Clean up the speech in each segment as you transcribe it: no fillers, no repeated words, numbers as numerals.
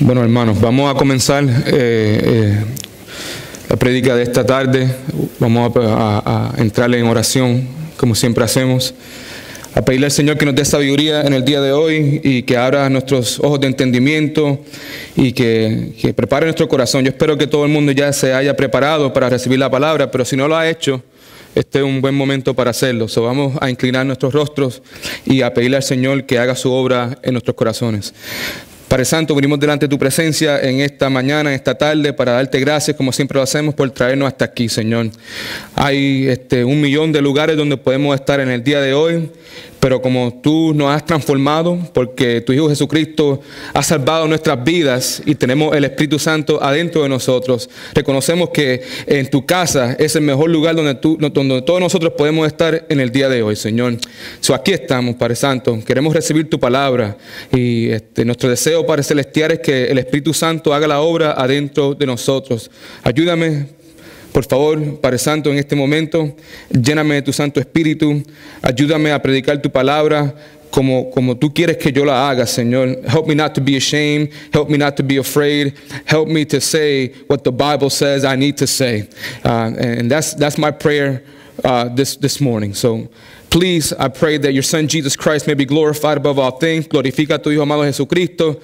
Bueno, hermanos, vamos a comenzar la prédica de esta tarde. Vamos a entrar en oración, como siempre hacemos, a pedirle al Señor que nos dé sabiduría en el día de hoy y que abra nuestros ojos de entendimiento y que prepare nuestro corazón. Yo espero que todo el mundo ya se haya preparado para recibir la palabra, pero si no lo ha hecho, este es un buen momento para hacerlo. So, vamos a inclinar nuestros rostros y a pedirle al Señor que haga su obra en nuestros corazones. Padre Santo, venimos delante de tu presencia en esta mañana, en esta tarde, para darte gracias, como siempre lo hacemos, por traernos hasta aquí, Señor. Hay 1 millón de lugares donde podemos estar en el día de hoy, pero como tú nos has transformado, porque tu Hijo Jesucristo ha salvado nuestras vidas y tenemos el Espíritu Santo adentro de nosotros, reconocemos que en tu casa es el mejor lugar donde todos nosotros podemos estar en el día de hoy, Señor. So, aquí estamos, Padre Santo, queremos recibir tu palabra y nuestro deseo, Padre Celestial, es que el Espíritu Santo haga la obra adentro de nosotros. Ayúdame, por favor, Padre Santo, en este momento, lléname de tu Santo Espíritu, ayúdame a predicar tu palabra como tú quieres que yo la haga, Señor. Help me not to be ashamed, help me not to be afraid, help me to say what the Bible says I need to say. And that's my prayer this morning. So, please, I pray that your Son Jesus Christ may be glorified above all things. Glorifica a tu Hijo amado Jesucristo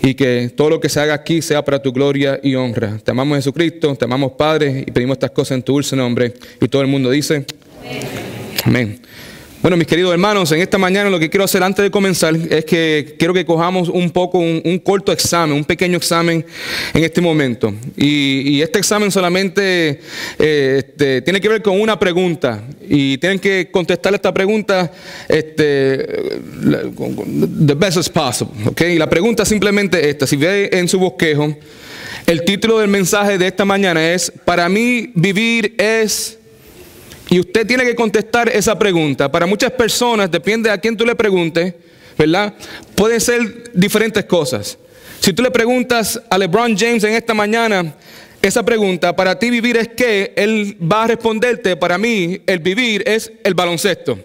y que todo lo que se haga aquí sea para tu gloria y honra. Te amamos, Jesucristo, te amamos, Padre, y pedimos estas cosas en tu dulce nombre. Y todo el mundo dice, amén. Bueno, mis queridos hermanos, en esta mañana lo que quiero hacer antes de comenzar es que quiero que cojamos un corto examen, un pequeño examen en este momento. Y este examen solamente tiene que ver con una pregunta. Y tienen que contestar esta pregunta the best as possible. ¿Okay? Y la pregunta es simplemente esta. Si ve en su bosquejo, el título del mensaje de esta mañana es: para mí vivir es... Y usted tiene que contestar esa pregunta. Para muchas personas, depende a quién tú le preguntes, ¿verdad? Pueden ser diferentes cosas. Si tú le preguntas a LeBron James en esta mañana esa pregunta, ¿para ti vivir es qué? Él va a responderte: para mí el vivir es el baloncesto.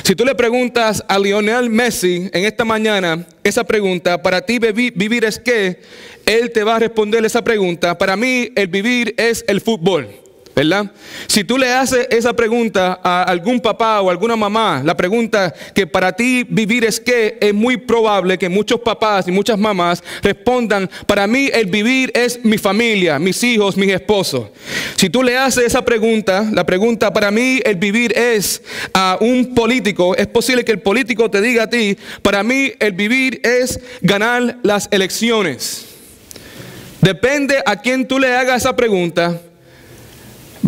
Si tú le preguntas a Lionel Messi en esta mañana esa pregunta, ¿para ti vivir es qué? Él te va a responder esa pregunta: para mí el vivir es el fútbol. ¿Verdad? Si tú le haces esa pregunta a algún papá o alguna mamá, la pregunta que para ti vivir es qué, es muy probable que muchos papás y muchas mamás respondan: para mí el vivir es mi familia, mis hijos, mis esposos. Si tú le haces esa pregunta, la pregunta para mí el vivir es a un político, es posible que el político te diga a ti: para mí el vivir es ganar las elecciones. Depende a quién tú le hagas esa pregunta.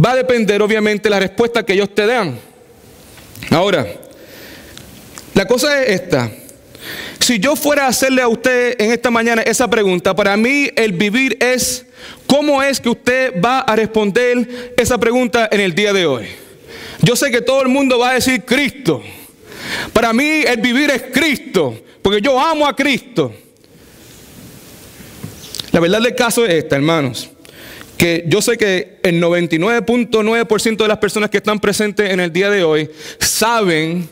Va a depender, obviamente, la respuesta que ellos te dan. Ahora, la cosa es esta. Si yo fuera a hacerle a usted en esta mañana esa pregunta, para mí el vivir es, ¿cómo es que usted va a responder esa pregunta en el día de hoy? Yo sé que todo el mundo va a decir Cristo. Para mí el vivir es Cristo, porque yo amo a Cristo. La verdad del caso es esta, hermanos, que yo sé que el 99.9% de las personas que están presentes en el día de hoy saben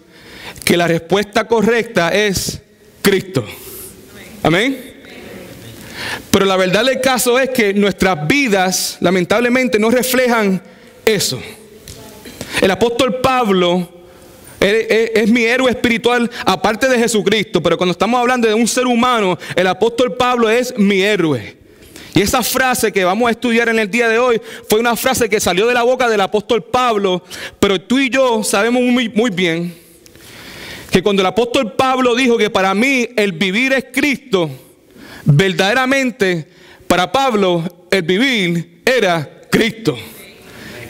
que la respuesta correcta es Cristo. Amén. Pero la verdad del caso es que nuestras vidas lamentablemente no reflejan eso. El apóstol Pablo es mi héroe espiritual aparte de Jesucristo, pero cuando estamos hablando de un ser humano, el apóstol Pablo es mi héroe. Y esa frase que vamos a estudiar en el día de hoy fue una frase que salió de la boca del apóstol Pablo, pero tú y yo sabemos muy bien que cuando el apóstol Pablo dijo que para mí el vivir es Cristo, verdaderamente para Pablo el vivir era Cristo.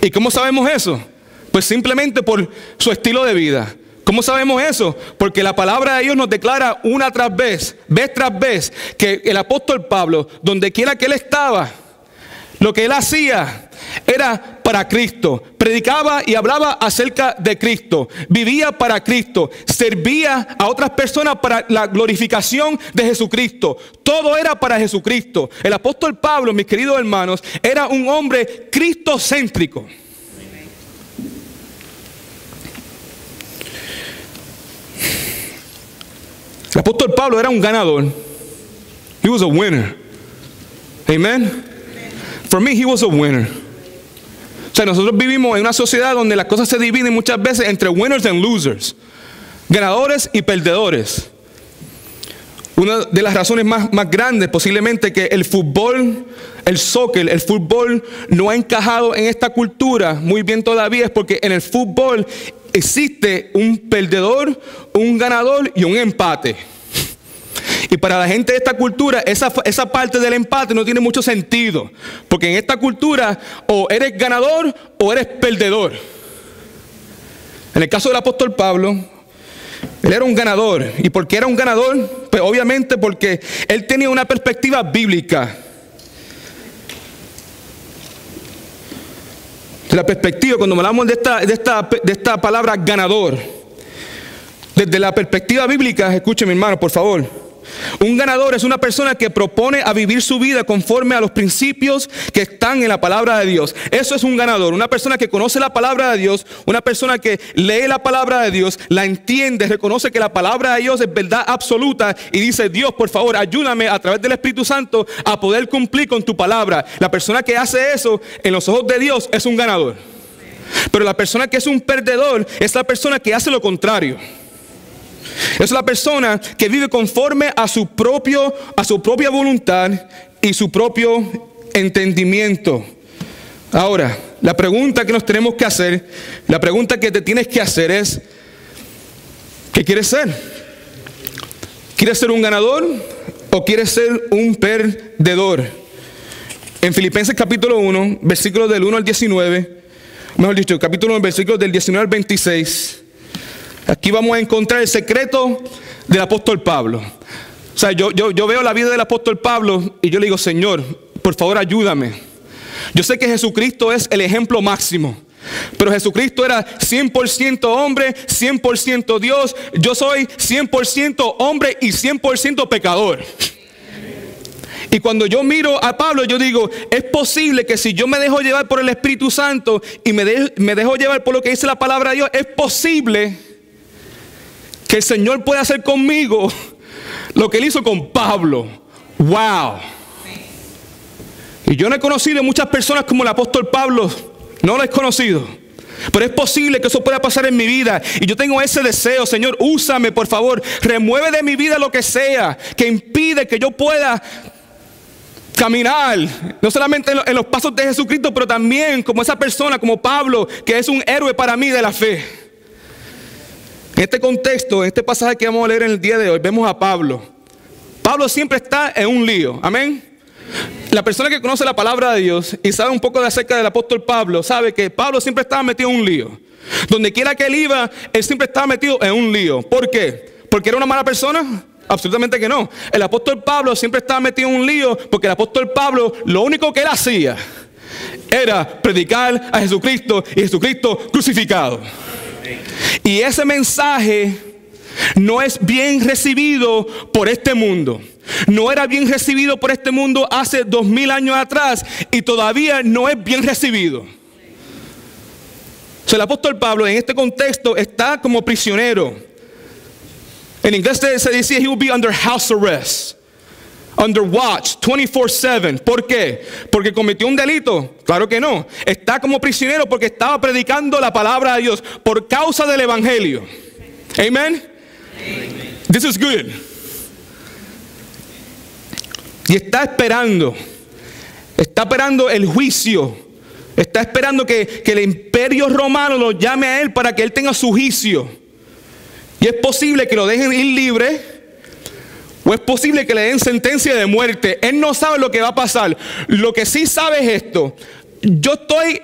¿Y cómo sabemos eso? Pues simplemente por su estilo de vida. ¿Cómo sabemos eso? Porque la palabra de Dios nos declara una vez tras vez, que el apóstol Pablo, donde quiera que él estaba, lo que él hacía era para Cristo. Predicaba y hablaba acerca de Cristo. Vivía para Cristo. Servía a otras personas para la glorificación de Jesucristo. Todo era para Jesucristo. El apóstol Pablo, mis queridos hermanos, era un hombre cristocéntrico. El apóstol Pablo era un ganador. He was a winner. Amen. For me, he was a winner. O sea, nosotros vivimos en una sociedad donde las cosas se dividen muchas veces entre winners and losers. Ganadores y perdedores. Una de las razones más grandes posiblemente que el fútbol, el soccer, el fútbol no ha encajado en esta cultura muy bien todavía es porque en el fútbol existe un perdedor, un ganador y un empate. Y para la gente de esta cultura, esa parte del empate no tiene mucho sentido. Porque en esta cultura o eres ganador o eres perdedor. En el caso del apóstol Pablo, él era un ganador. ¿Y por qué era un ganador? Pues obviamente porque él tenía una perspectiva bíblica. De la perspectiva, cuando hablamos de esta palabra ganador, desde la perspectiva bíblica, escuchen mi hermano, por favor. Un ganador es una persona que propone a vivir su vida conforme a los principios que están en la palabra de Dios. Eso es un ganador, una persona que conoce la palabra de Dios, una persona que lee la palabra de Dios, la entiende, reconoce que la palabra de Dios es verdad absoluta y dice: Dios, por favor, ayúdame a través del Espíritu Santo a poder cumplir con tu palabra. La persona que hace eso en los ojos de Dios es un ganador. Pero la persona que es un perdedor es la persona que hace lo contrario. Es la persona que vive conforme a su propia voluntad y su propio entendimiento. Ahora, la pregunta que nos tenemos que hacer, la pregunta que te tienes que hacer es: ¿qué quieres ser? ¿Quieres ser un ganador o quieres ser un perdedor? En Filipenses capítulo 1, versículos del 1 al 19, mejor dicho, capítulo 1, versículos del 19 al 26, aquí vamos a encontrar el secreto del apóstol Pablo. O sea, yo veo la vida del apóstol Pablo y yo le digo: Señor, por favor, ayúdame. Yo sé que Jesucristo es el ejemplo máximo, pero Jesucristo era 100% hombre, 100% Dios. Yo soy 100% hombre y 100% pecador. Y cuando yo miro a Pablo, yo digo: es posible que si yo me dejo llevar por el Espíritu Santo y me dejo llevar por lo que dice la palabra de Dios, es posible que el Señor pueda hacer conmigo lo que Él hizo con Pablo. ¡Wow! Y yo no he conocido muchas personas como el apóstol Pablo. No lo he conocido. Pero es posible que eso pueda pasar en mi vida. Y yo tengo ese deseo: Señor, úsame, por favor. Remueve de mi vida lo que sea que impide que yo pueda caminar, no solamente en los pasos de Jesucristo, pero también como esa persona, como Pablo, que es un héroe para mí de la fe. En este contexto, en este pasaje que vamos a leer en el día de hoy, vemos a Pablo. Pablo siempre está en un lío. Amén. La persona que conoce la palabra de Dios y sabe un poco acerca del apóstol Pablo, sabe que Pablo siempre estaba metido en un lío. Donde quiera que él iba, él siempre estaba metido en un lío. ¿Por qué? ¿Porque era una mala persona? Absolutamente que no. El apóstol Pablo siempre estaba metido en un lío porque el apóstol Pablo, lo único que él hacía era predicar a Jesucristo y Jesucristo crucificado. Y ese mensaje no es bien recibido por este mundo. No era bien recibido por este mundo hace 2000 años atrás y todavía no es bien recibido. O sea, el apóstol Pablo en este contexto está como prisionero. En inglés se decía: he will be under house arrest, under watch, 24/7. ¿Por qué? ¿Porque cometió un delito? Claro que no. Está como prisionero porque estaba predicando la palabra de Dios por causa del evangelio. Amen. This is good. Y está esperando el juicio. Está esperando que el imperio romano lo llame a él para que él tenga su juicio. Y es posible que lo dejen ir libre, o es posible que le den sentencia de muerte. Él no sabe lo que va a pasar. Lo que sí sabe es esto: yo estoy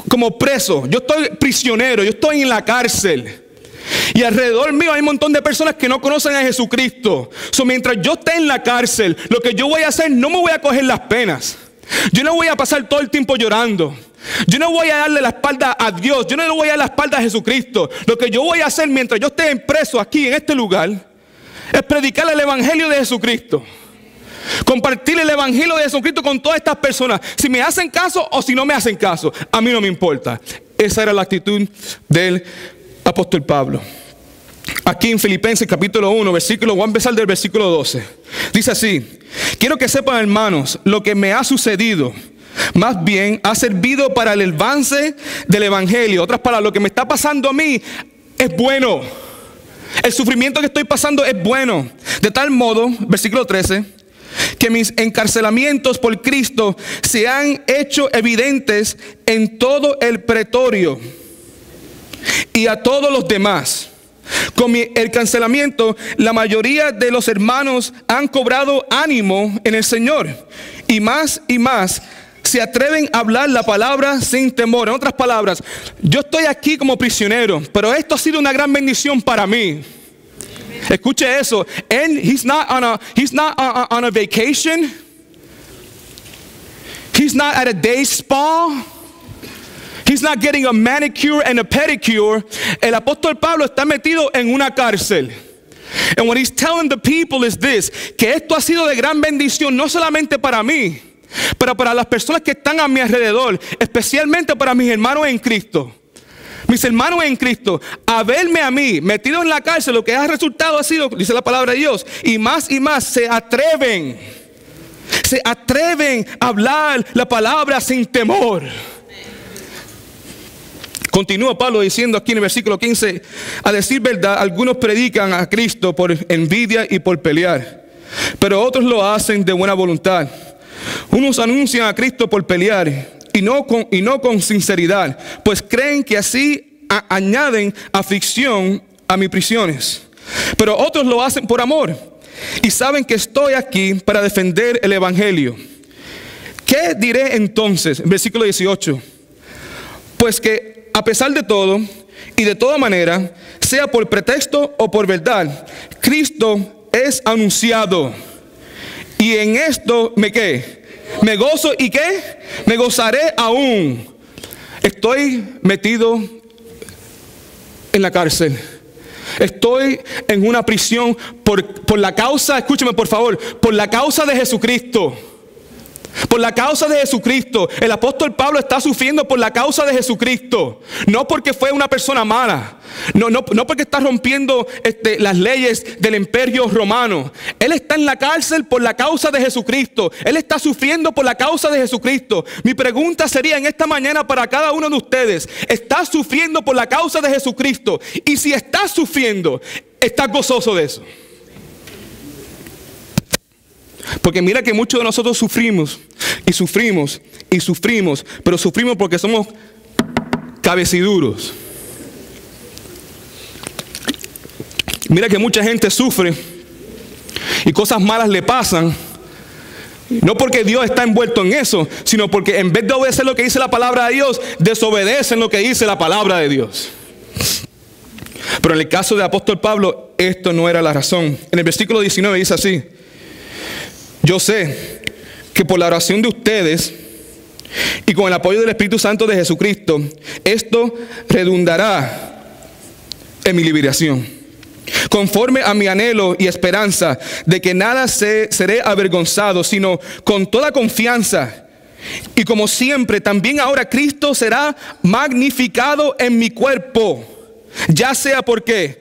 como preso, yo estoy prisionero, yo estoy en la cárcel. Y alrededor mío hay un montón de personas que no conocen a Jesucristo. Mientras yo esté en la cárcel, lo que yo voy a hacer, no me voy a coger las penas. Yo no voy a pasar todo el tiempo llorando. Yo no voy a darle la espalda a Dios. Yo no le voy a dar la espalda a Jesucristo. Lo que yo voy a hacer mientras yo esté preso aquí en este lugar es predicar el evangelio de Jesucristo. Compartir el evangelio de Jesucristo con todas estas personas. Si me hacen caso o si no me hacen caso, a mí no me importa. Esa era la actitud del apóstol Pablo. Aquí en Filipenses capítulo 1, versículo, voy a empezar del versículo 12. Dice así: Quiero que sepan, hermanos, lo que me ha sucedido, más bien ha servido para el avance del evangelio. Otras palabras, lo que me está pasando a mí es bueno. El sufrimiento que estoy pasando es bueno. De tal modo, versículo 13, que mis encarcelamientos por Cristo se han hecho evidentes en todo el pretorio y a todos los demás. Con el cancelamiento, la mayoría de los hermanos han cobrado ánimo en el Señor y más se atreven a hablar la palabra sin temor. En otras palabras, yo estoy aquí como prisionero, pero esto ha sido una gran bendición para mí. Escuche eso. He's not on a vacation. He's not at a day spa. He's not getting a manicure and a pedicure. El apóstol Pablo está metido en una cárcel. And what he's telling the people is this, que esto ha sido de gran bendición, no solamente para mí, pero para las personas que están a mi alrededor, especialmente para mis hermanos en Cristo. Mis hermanos en Cristo, a verme a mí metido en la cárcel, lo que ha resultado ha sido, dice la palabra de Dios, y más se atreven a hablar la palabra sin temor. Continúa Pablo diciendo aquí en el versículo 15, a decir verdad, algunos predican a Cristo por envidia y por pelear, pero otros lo hacen de buena voluntad. Unos anuncian a Cristo por pelear y no con sinceridad, pues creen que así añaden aflicción a mis prisiones. Pero otros lo hacen por amor y saben que estoy aquí para defender el evangelio. ¿Qué diré entonces? Versículo 18. Pues que a pesar de todo y de toda manera, sea por pretexto o por verdad, Cristo es anunciado. Y en esto me gozo y ¿qué? Me gozaré aún. Estoy metido en la cárcel. Estoy en una prisión por la causa, escúcheme por favor, por la causa de Jesucristo. Por la causa de Jesucristo. El apóstol Pablo está sufriendo por la causa de Jesucristo. No porque fue una persona mala. No porque está rompiendo las leyes del imperio romano. Él está en la cárcel por la causa de Jesucristo. Él está sufriendo por la causa de Jesucristo. Mi pregunta sería en esta mañana para cada uno de ustedes: ¿estás sufriendo por la causa de Jesucristo? Y si estás sufriendo, ¿estás gozoso de eso? Porque mira que muchos de nosotros sufrimos, pero sufrimos porque somos cabeciduros. Mira que mucha gente sufre y cosas malas le pasan, no porque Dios está envuelto en eso, sino porque en vez de obedecer lo que dice la palabra de Dios, desobedecen lo que dice la palabra de Dios. Pero en el caso del apóstol Pablo, esto no era la razón. En el versículo 19 dice así: yo sé que por la oración de ustedes y con el apoyo del Espíritu Santo de Jesucristo, esto redundará en mi liberación, conforme a mi anhelo y esperanza de que nada seré avergonzado, sino con toda confianza. Y como siempre, también ahora Cristo será magnificado en mi cuerpo, ya sea por qué,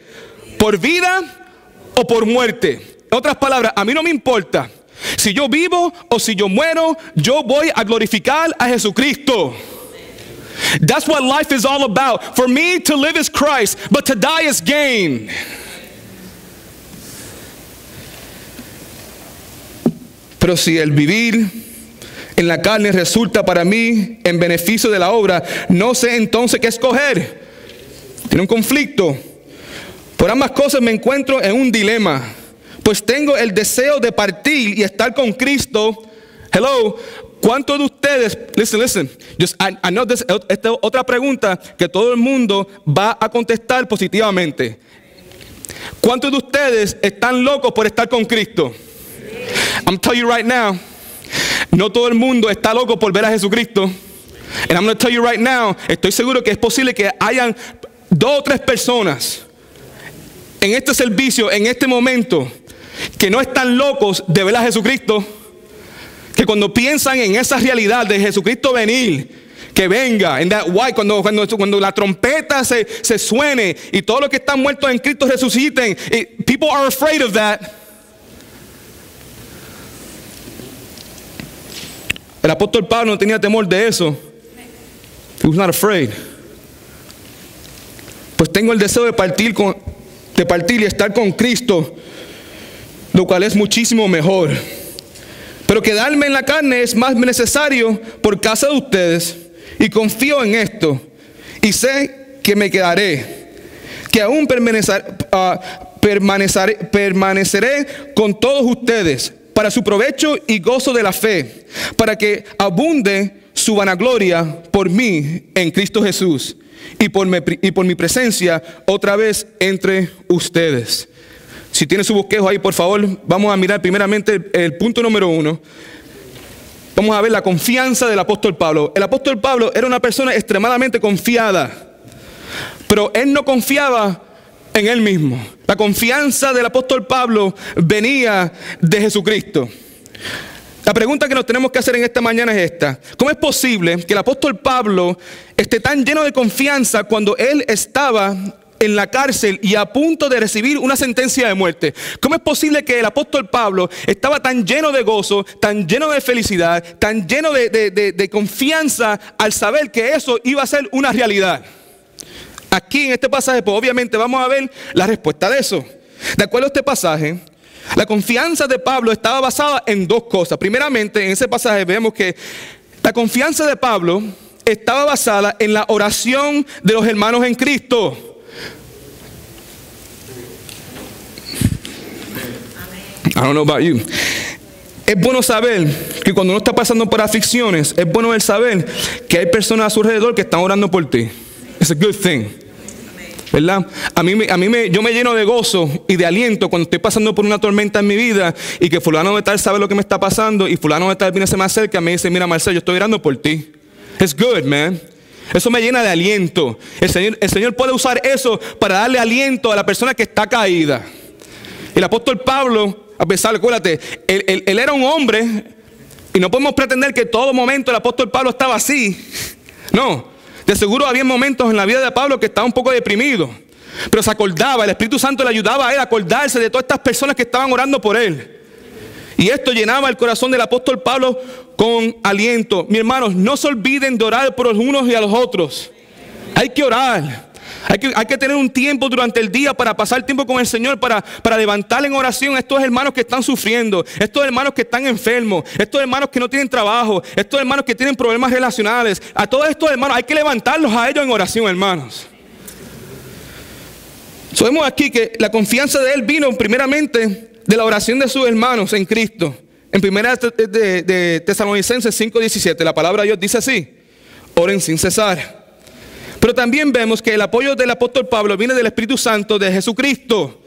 por vida o por muerte. En otras palabras, a mí no me importa si yo vivo o si yo muero, yo voy a glorificar a Jesucristo. That's what life is all about. For me to live is Christ, but to die is gain. Pero si el vivir en la carne resulta para mí en beneficio de la obra, no sé entonces qué escoger. Tiene un conflicto. Por ambas cosas me encuentro en un dilema. Pues tengo el deseo de partir y estar con Cristo. Hello, ¿cuántos de ustedes, listen, I know this, esta otra pregunta que todo el mundo va a contestar positivamente. ¿Cuántos de ustedes están locos por estar con Cristo? I'm telling you right now, no todo el mundo está loco por ver a Jesucristo. And I'm going to tell you right now, estoy seguro que es posible que hayan 2 o 3 personas en este servicio, en este momento, que no están locos de ver a Jesucristo, que cuando piensan en esa realidad de Jesucristo venir, que venga, en that white, cuando la trompeta se suene y todos los que están muertos en Cristo resuciten, people are afraid of that. El apóstol Pablo no tenía temor de eso. He was not afraid. Pues tengo el deseo de partir y estar con Cristo, lo cual es muchísimo mejor. Pero quedarme en la carne es más necesario por causa de ustedes, y confío en esto, y sé que me quedaré, que aún permaneceré con todos ustedes, para su provecho y gozo de la fe, para que abunde su vanagloria por mí en Cristo Jesús, y por mi presencia otra vez entre ustedes. Si tiene su bosquejo ahí, por favor, vamos a mirar primeramente el punto número 1. Vamos a ver la confianza del apóstol Pablo. El apóstol Pablo era una persona extremadamente confiada, pero él no confiaba en él mismo. La confianza del apóstol Pablo venía de Jesucristo. La pregunta que nos tenemos que hacer en esta mañana es esta: ¿cómo es posible que el apóstol Pablo esté tan lleno de confianza cuando él estaba en la cárcel y a punto de recibir una sentencia de muerte? ¿Cómo es posible que el apóstol Pablo estaba tan lleno de gozo, tan lleno de felicidad, tan lleno de confianza al saber que eso iba a ser una realidad? Aquí en este pasaje, pues obviamente vamos a ver la respuesta de eso. De acuerdo a este pasaje, la confianza de Pablo estaba basada en dos cosas. Primeramente, en ese pasaje vemos que la confianza de Pablo estaba basada en la oración de los hermanos en Cristo. I don't know about you. Es bueno saber que cuando uno está pasando por aflicciones, es bueno el saber que hay personas a su alrededor que están orando por ti. It's a good thing, ¿verdad? Yo me lleno de gozo y de aliento cuando estoy pasando por una tormenta en mi vida y que fulano de tal sabe lo que me está pasando y fulano de tal viene a ser más cerca y me dice: mira, Marcel, yo estoy orando por ti. It's good, man. Eso me llena de aliento. El Señor puede usar eso para darle aliento a la persona que está caída. El apóstol Pablo, a pesar, acuérdate, él era un hombre y no podemos pretender que todo momento el apóstol Pablo estaba así. No. De seguro había momentos en la vida de Pablo que estaba un poco deprimido, pero se acordaba, el Espíritu Santo le ayudaba a él a acordarse de todas estas personas que estaban orando por él. Y esto llenaba el corazón del apóstol Pablo con aliento. Mis hermanos, no se olviden de orar por los unos y a los otros. Hay que orar. Hay que tener un tiempo durante el día para pasar tiempo con el Señor, para levantar en oración a estos hermanos que están sufriendo, estos hermanos que están enfermos, estos hermanos que no tienen trabajo, estos hermanos que tienen problemas relacionales. A todos estos hermanos hay que levantarlos a ellos en oración, hermanos. Sabemos aquí que la confianza de él vino primeramente de la oración de sus hermanos en Cristo. En primera de Tesalonicenses 5:17, la palabra de Dios dice así: oren sin cesar. Pero también vemos que el apoyo del apóstol Pablo viene del Espíritu Santo de Jesucristo.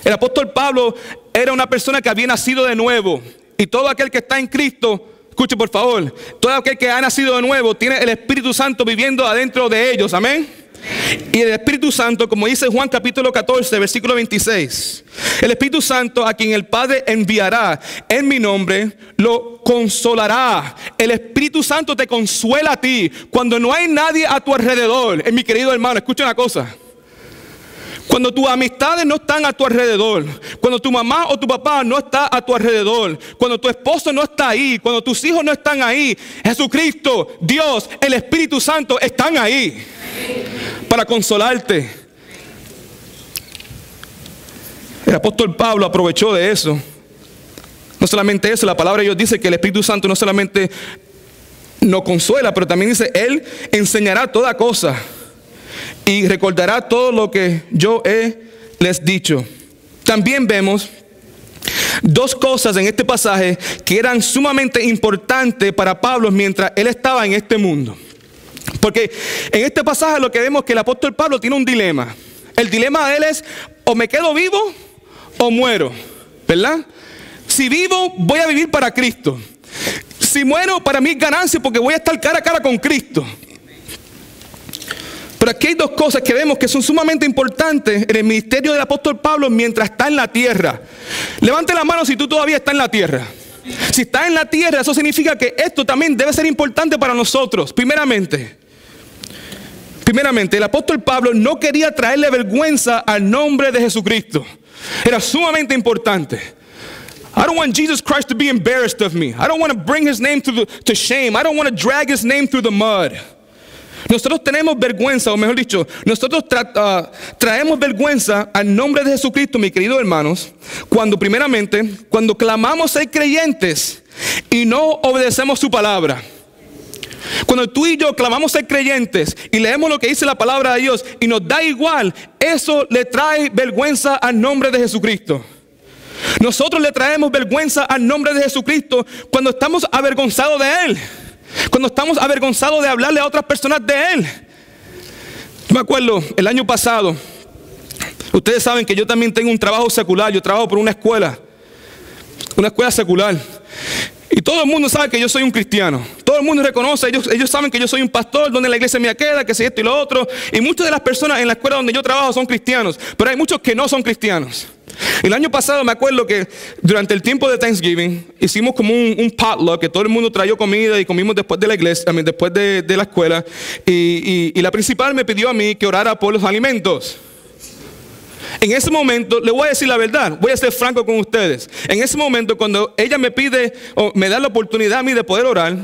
El apóstol Pablo era una persona que había nacido de nuevo. Y todo aquel que está en Cristo, escuche por favor, todo aquel que ha nacido de nuevo tiene el Espíritu Santo viviendo adentro de ellos. Amén. Y el Espíritu Santo, como dice Juan capítulo 14, versículo 26, el Espíritu Santo a quien el Padre enviará en mi nombre, lo consolará. El Espíritu Santo te consuela a ti cuando no hay nadie a tu alrededor. Mi querido hermano, escucha una cosa. Cuando tus amistades no están a tu alrededor, cuando tu mamá o tu papá no está a tu alrededor, cuando tu esposo no está ahí, cuando tus hijos no están ahí, Jesucristo, Dios, el Espíritu Santo están ahí para consolarte. El apóstol Pablo aprovechó de eso. No solamente eso, la palabra de Dios dice que el Espíritu Santo no solamente nos consuela, pero también dice: Él enseñará toda cosa y recordará todo lo que yo les dicho. También vemos dos cosas en este pasaje que eran sumamente importantes para Pablo mientras él estaba en este mundo. Porque en este pasaje lo que vemos es que el apóstol Pablo tiene un dilema. El dilema de él es: o me quedo vivo o muero, ¿verdad? Si vivo, voy a vivir para Cristo. Si muero, para mí es ganancia porque voy a estar cara a cara con Cristo. Pero aquí hay dos cosas que vemos que son sumamente importantes en el ministerio del apóstol Pablo mientras está en la tierra. Levante la mano si tú todavía estás en la tierra. Si estás en la tierra, eso significa que esto también debe ser importante para nosotros. Primeramente, el apóstol Pablo no quería traerle vergüenza al nombre de Jesucristo. Era sumamente importante. I don't want Jesus Christ to be embarrassed of me. I don't want to bring his name to shame. I don't want to drag his name through the mud. Nosotros tenemos vergüenza, o mejor dicho, nosotros traemos vergüenza al nombre de Jesucristo, mis queridos hermanos, cuando clamamos ser creyentes y no obedecemos su palabra. Cuando tú y yo clamamos ser creyentes y leemos lo que dice la palabra de Dios y nos da igual, eso le trae vergüenza al nombre de Jesucristo. Nosotros le traemos vergüenza al nombre de Jesucristo cuando estamos avergonzados de Él. Cuando estamos avergonzados de hablarle a otras personas de Él. Yo me acuerdo el año pasado, ustedes saben que yo también tengo un trabajo secular. Yo trabajo por una escuela secular. Y todo el mundo sabe que yo soy un cristiano. Todo el mundo reconoce, ellos saben que yo soy un pastor, donde la iglesia me queda, que si esto y lo otro. Y muchas de las personas en la escuela donde yo trabajo son cristianos, pero hay muchos que no son cristianos. El año pasado me acuerdo que durante el tiempo de Thanksgiving hicimos como un potluck, que todo el mundo trajo comida y comimos después de la iglesia, después de la escuela. Y la principal me pidió a mí que orara por los alimentos. En ese momento, le voy a decir la verdad, voy a ser franco con ustedes. En ese momento, cuando ella me pide o me da la oportunidad a mí de poder orar,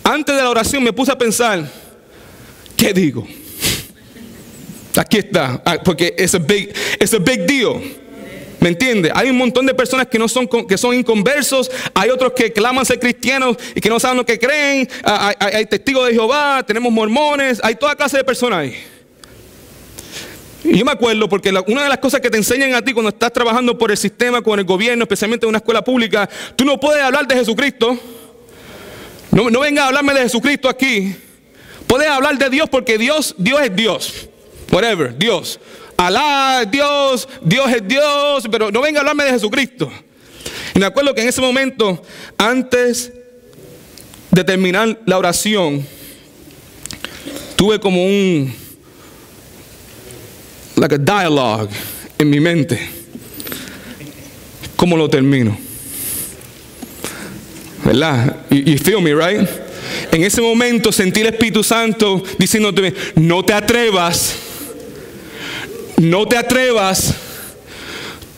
antes de la oración me puse a pensar, ¿qué digo? Aquí está, porque es a big deal. ¿Me entiende? Hay un montón de personas que son inconversos. Hay otros que claman ser cristianos y que no saben lo que creen. Hay testigos de Jehová, tenemos mormones, hay toda clase de personas ahí. Y yo me acuerdo porque una de las cosas que te enseñan a ti cuando estás trabajando por el sistema, con el gobierno, especialmente en una escuela pública, tú no puedes hablar de Jesucristo. No vengas a hablarme de Jesucristo aquí. Puedes hablar de Dios porque Dios es Dios. Whatever, Dios. Alá es Dios, Dios es Dios, pero no venga a hablarme de Jesucristo. Y me acuerdo que en ese momento, antes de terminar la oración, tuve como like a dialogue en mi mente. ¿Cómo lo termino? ¿Verdad? You feel me, right? En ese momento sentí el Espíritu Santo diciéndote, no te atrevas. No te atrevas.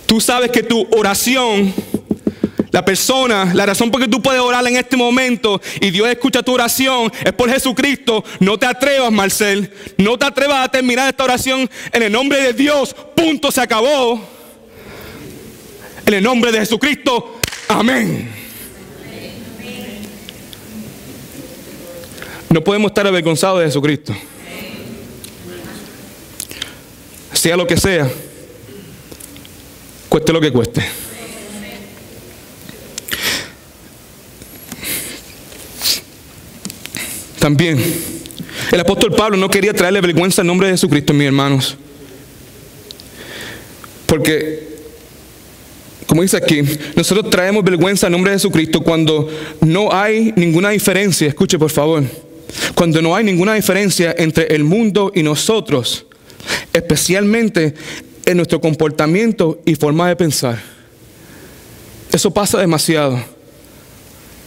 Tú sabes que tu oración, la razón por que tú puedes orar en este momento y Dios escucha tu oración es por Jesucristo. No te atrevas, Marcel. No te atrevas a terminar esta oración en el nombre de Dios. Punto, se acabó. En el nombre de Jesucristo. Amén. No podemos estar avergonzados de Jesucristo. Sea lo que sea, cueste lo que cueste. También, el apóstol Pablo no quería traerle vergüenza al nombre de Jesucristo, mis hermanos. Porque, como dice aquí, nosotros traemos vergüenza al nombre de Jesucristo cuando no hay ninguna diferencia. Escuche, por favor. Cuando no hay ninguna diferencia entre el mundo y nosotros, especialmente en nuestro comportamiento y forma de pensar. Eso pasa demasiado.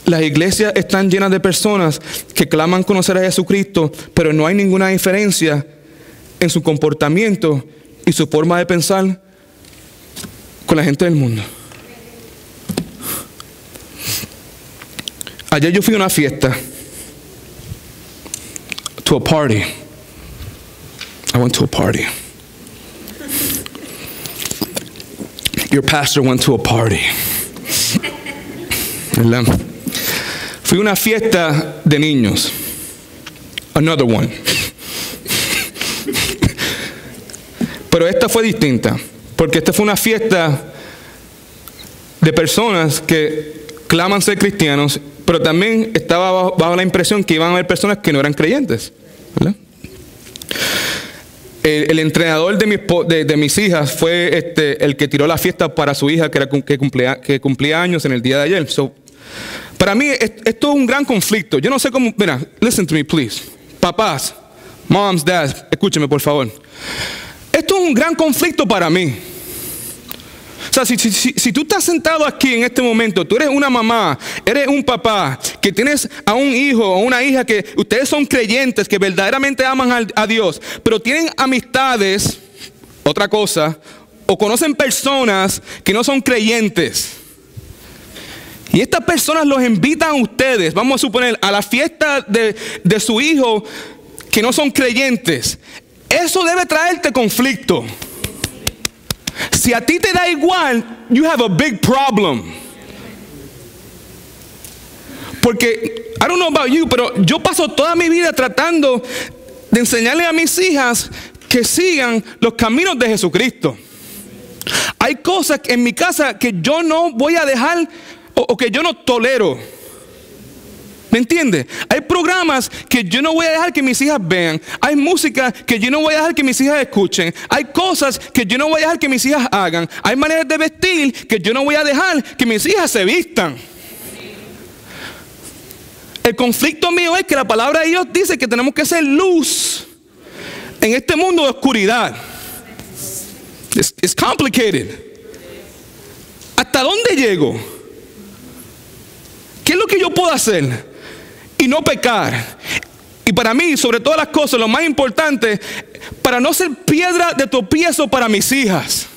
Las iglesias están llenas de personas que claman conocer a Jesucristo, pero no hay ninguna diferencia en su comportamiento y su forma de pensar con la gente del mundo. Ayer yo fui a una fiesta. To a party. I went to a party. Your pastor went to a party. ¿Verdad? Fui a una fiesta de niños. Another one. Pero esta fue distinta, porque esta fue una fiesta de personas que claman ser cristianos, pero también estaba bajo la impresión que iban a haber personas que no eran creyentes, ¿verdad? El entrenador de mis hijas fue el que tiró la fiesta para su hija que cumplía años en el día de ayer. Para mí esto es un gran conflicto. Yo no sé cómo. Mira, listen to me, please. Papás, moms, dads, escúcheme por favor. Esto es un gran conflicto para mí. O sea, si tú estás sentado aquí en este momento, tú eres una mamá, eres un papá, que tienes a un hijo o una hija que ustedes son creyentes, que verdaderamente aman a Dios, pero tienen amistades, otra cosa, o conocen personas que no son creyentes. y estas personas los invitan a ustedes, vamos a suponer, a la fiesta de su hijo que no son creyentes, eso debe traerte conflicto. Si a ti te da igual, you have a big problem. Porque, I don't know about you, pero yo paso toda mi vida tratando de enseñarle a mis hijas que sigan los caminos de Jesucristo. Hay cosas en mi casa que yo no voy a dejar o que yo no tolero. ¿Me entiende? Hay programas que yo no voy a dejar que mis hijas vean. Hay música que yo no voy a dejar que mis hijas escuchen. Hay cosas que yo no voy a dejar que mis hijas hagan. Hay maneras de vestir que yo no voy a dejar que mis hijas se vistan. El conflicto mío es que la palabra de Dios dice que tenemos que ser luz en este mundo de oscuridad. It's complicated. ¿Hasta dónde llego? ¿Qué es lo que yo puedo hacer y no pecar? Y para mí, sobre todas las cosas, lo más importante, para no ser piedra de tropiezo para mis hijas,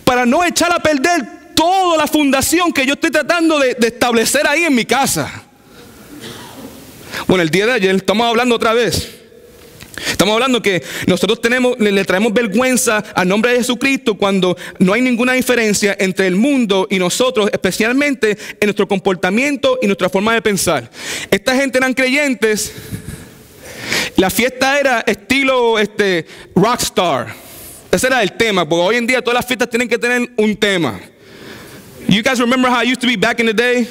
para no echar a perder toda la fundación que yo estoy tratando de establecer ahí en mi casa. Bueno, el día de ayer estamos hablando otra vez. Estamos hablando que nosotros le traemos vergüenza al nombre de Jesucristo cuando no hay ninguna diferencia entre el mundo y nosotros, especialmente en nuestro comportamiento y nuestra forma de pensar. Esta gente eran creyentes. La fiesta era estilo rockstar. Ese era el tema, porque hoy en día todas las fiestas tienen que tener un tema. You guys remember how it used to be back in the day?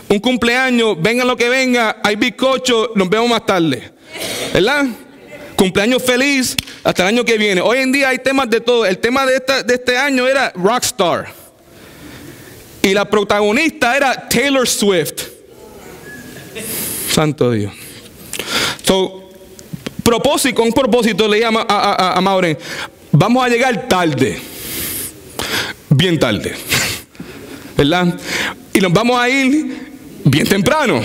Un cumpleaños, venga lo que venga, hay bizcocho, nos vemos más tarde. ¿Verdad? Cumpleaños feliz hasta el año que viene. Hoy en día hay temas de todo. El tema de este año era Rockstar. Y la protagonista era Taylor Swift. Santo Dios. Con propósito le llama a Maureen, vamos a llegar tarde. Bien tarde. ¿Verdad? Y nos vamos a ir bien temprano.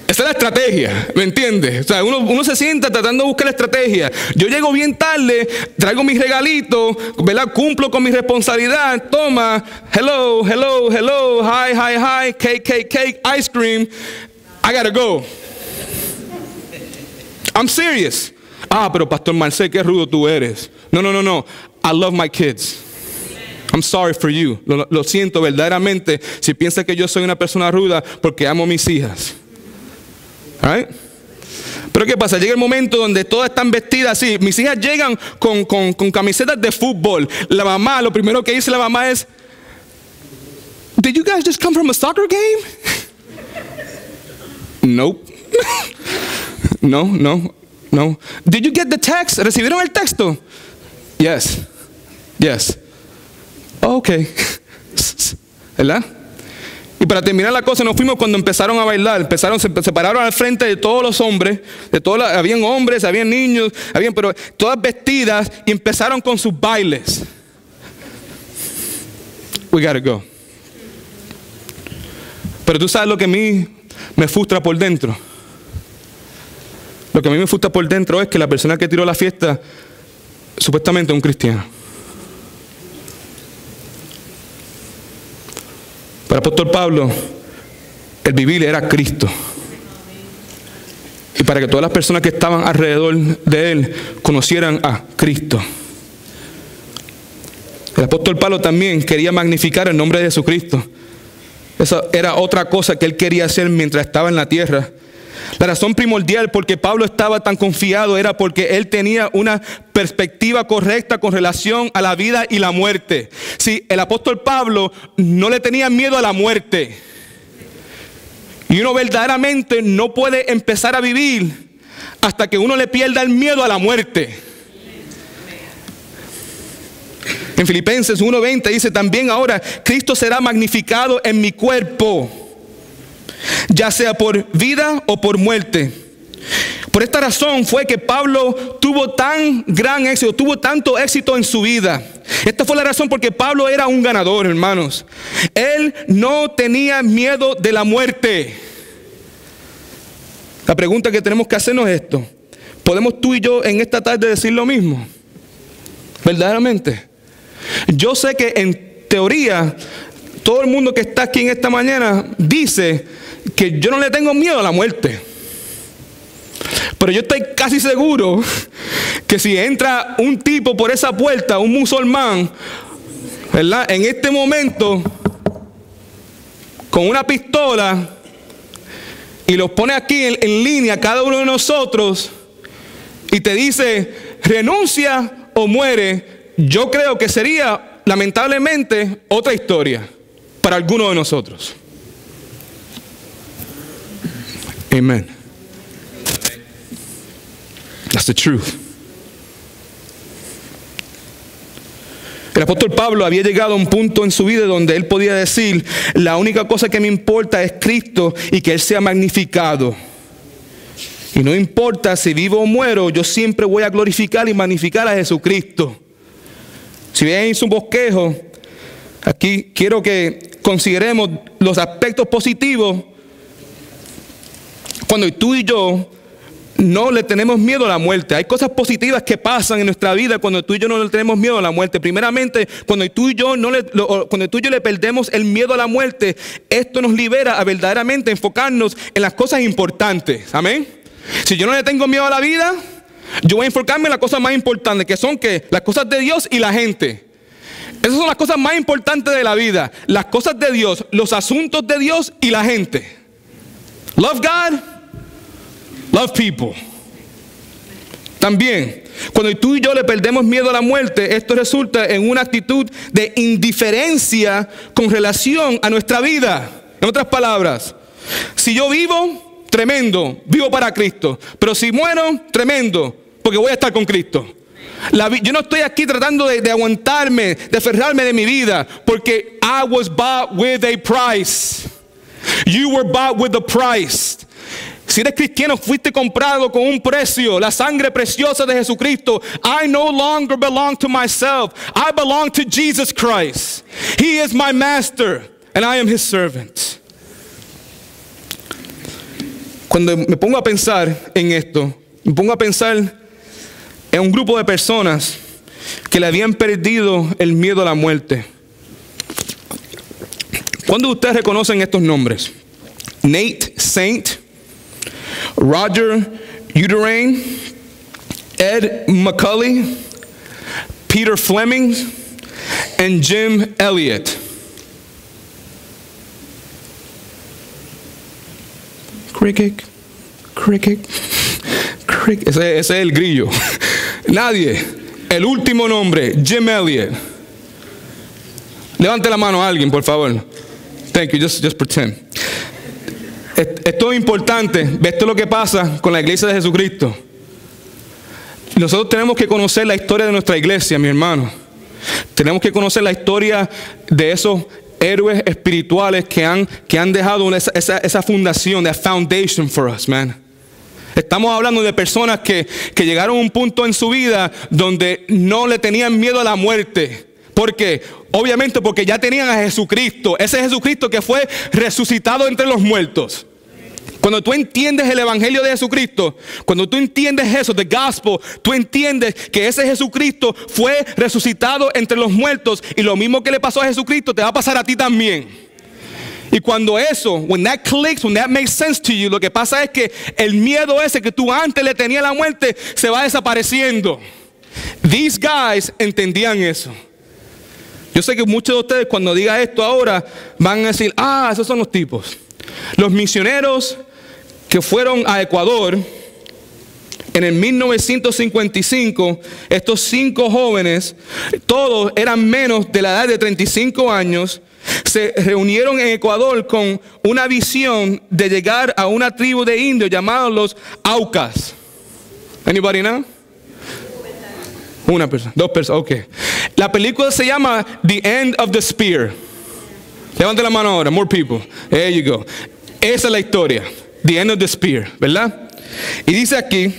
Esa es la estrategia, ¿me entiendes? O sea, uno se sienta tratando de buscar la estrategia. Yo llego bien tarde, traigo mis regalitos, ¿verdad? Cumplo con mi responsabilidad. Toma, hello, hi, cake, ice cream. I gotta go. I'm serious. Pero Pastor Marcel, qué rudo tú eres. No. I love my kids. I'm sorry for you. Lo siento verdaderamente si piensas que yo soy una persona ruda porque amo a mis hijas. Right? Pero ¿qué pasa? Llega el momento donde todas están vestidas así. Mis hijas llegan con camisetas de fútbol. La mamá, lo primero que dice la mamá es, "Did you guys just come from a soccer game?" Nope. No. Did you get the text? ¿Recibieron el texto? Yes. Okay. ¿Verdad? Y para terminar la cosa, nos fuimos cuando empezaron a bailar. Se pararon al frente de todos los hombres. Habían hombres, habían niños, pero todas vestidas y empezaron con sus bailes. We gotta go. Pero tú sabes lo que a mí me frustra por dentro. Lo que a mí me frustra por dentro es que la persona que tiró la fiesta supuestamente es un cristiano. Para el apóstol Pablo, el vivir era Cristo. Y para que todas las personas que estaban alrededor de él conocieran a Cristo. El apóstol Pablo también quería magnificar el nombre de Jesucristo. Esa era otra cosa que él quería hacer mientras estaba en la tierra. La razón primordial por que Pablo estaba tan confiado era porque él tenía una perspectiva correcta con relación a la vida y la muerte. Sí, el apóstol Pablo no le tenía miedo a la muerte. Y uno verdaderamente no puede empezar a vivir hasta que uno le pierda el miedo a la muerte. En Filipenses 1:20 dice también ahora, Cristo será magnificado en mi cuerpo, ya sea por vida o por muerte. Por esta razón fue que Pablo tuvo tan gran éxito, tuvo tanto éxito en su vida. Esta fue la razón porque Pablo era un ganador, hermanos. Él no tenía miedo de la muerte. La pregunta que tenemos que hacernos es esto: ¿podemos tú y yo en esta tarde decir lo mismo? ¿Verdaderamente? Yo sé que en teoría todo el mundo que está aquí en esta mañana dice que yo no le tengo miedo a la muerte. Pero yo estoy casi seguro que si entra un tipo por esa puerta, un musulmán, ¿verdad?, en este momento, con una pistola, y los pone aquí en línea cada uno de nosotros, y te dice, renuncia o muere, yo creo que sería, lamentablemente, otra historia para alguno de nosotros. Amen. That's the truth. El apóstol Pablo había llegado a un punto en su vida donde él podía decir, la única cosa que me importa es Cristo y que Él sea magnificado. Y no importa si vivo o muero, yo siempre voy a glorificar y magnificar a Jesucristo. Si veis un bosquejo, aquí quiero que consideremos los aspectos positivos cuando tú y yo no le tenemos miedo a la muerte. Hay cosas positivas que pasan en nuestra vida cuando tú y yo no le tenemos miedo a la muerte. Primeramente, cuando tú y yo le perdemos el miedo a la muerte, esto nos libera a verdaderamente enfocarnos en las cosas importantes. Amén. Si yo no le tengo miedo a la vida, yo voy a enfocarme en las cosas más importantes, que son las cosas de Dios y la gente. Esas son las cosas más importantes de la vida. Las cosas de Dios, los asuntos de Dios y la gente. Love God. Love people. También, cuando tú y yo le perdemos miedo a la muerte, esto resulta en una actitud de indiferencia con relación a nuestra vida. En otras palabras, si yo vivo, tremendo, vivo para Cristo. Pero si muero, tremendo, porque voy a estar con Cristo. Yo no estoy aquí tratando de aguantarme, de aferrarme de mi vida, porque I was bought with a price. You were bought with a price. Si eres cristiano, fuiste comprado con un precio, la sangre preciosa de Jesucristo. I no longer belong to myself. I belong to Jesus Christ. He is my master and I am his servant. Cuando me pongo a pensar en esto, me pongo a pensar en un grupo de personas que le habían perdido el miedo a la muerte. ¿Cuándo ustedes reconocen estos nombres? Nate Saint, Roger Uderain, Ed McCulley, Peter Fleming, and Jim Elliott. Cricket, cricket, cricket. Ese es el grillo. Nadie. El último nombre, Jim Elliott. Levante la mano a alguien, por favor. Thank you. Just pretend. Esto es importante. Esto es lo que pasa con la iglesia de Jesucristo. Nosotros tenemos que conocer la historia de nuestra iglesia, mi hermano. Tenemos que conocer la historia de esos héroes espirituales que han dejado esa fundación, that foundation for us, man. Estamos hablando de personas que llegaron a un punto en su vida donde no le tenían miedo a la muerte. ¿Por qué? Obviamente porque ya tenían a Jesucristo. Ese Jesucristo que fue resucitado entre los muertos. Cuando tú entiendes el evangelio de Jesucristo, cuando tú entiendes eso, the gospel, tú entiendes que ese Jesucristo fue resucitado entre los muertos, y lo mismo que le pasó a Jesucristo te va a pasar a ti también. Y cuando eso, when that clicks, when that makes sense to you, lo que pasa es que el miedo ese que tú antes le tenías a la muerte se va desapareciendo. These guys entendían eso. Yo sé que muchos de ustedes cuando diga esto ahora van a decir, esos son los tipos. Los misioneros que fueron a Ecuador en el 1955, estos 5 jóvenes, todos eran menos de la edad de 35 años, se reunieron en Ecuador con una visión de llegar a una tribu de indios llamados los Aucas. Anybody know? Una persona, 2 personas, ok. La película se llama The End of the Spear. Levante la mano ahora, more people. There you go. Esa es la historia. The End of the Spear, ¿verdad? Y dice aquí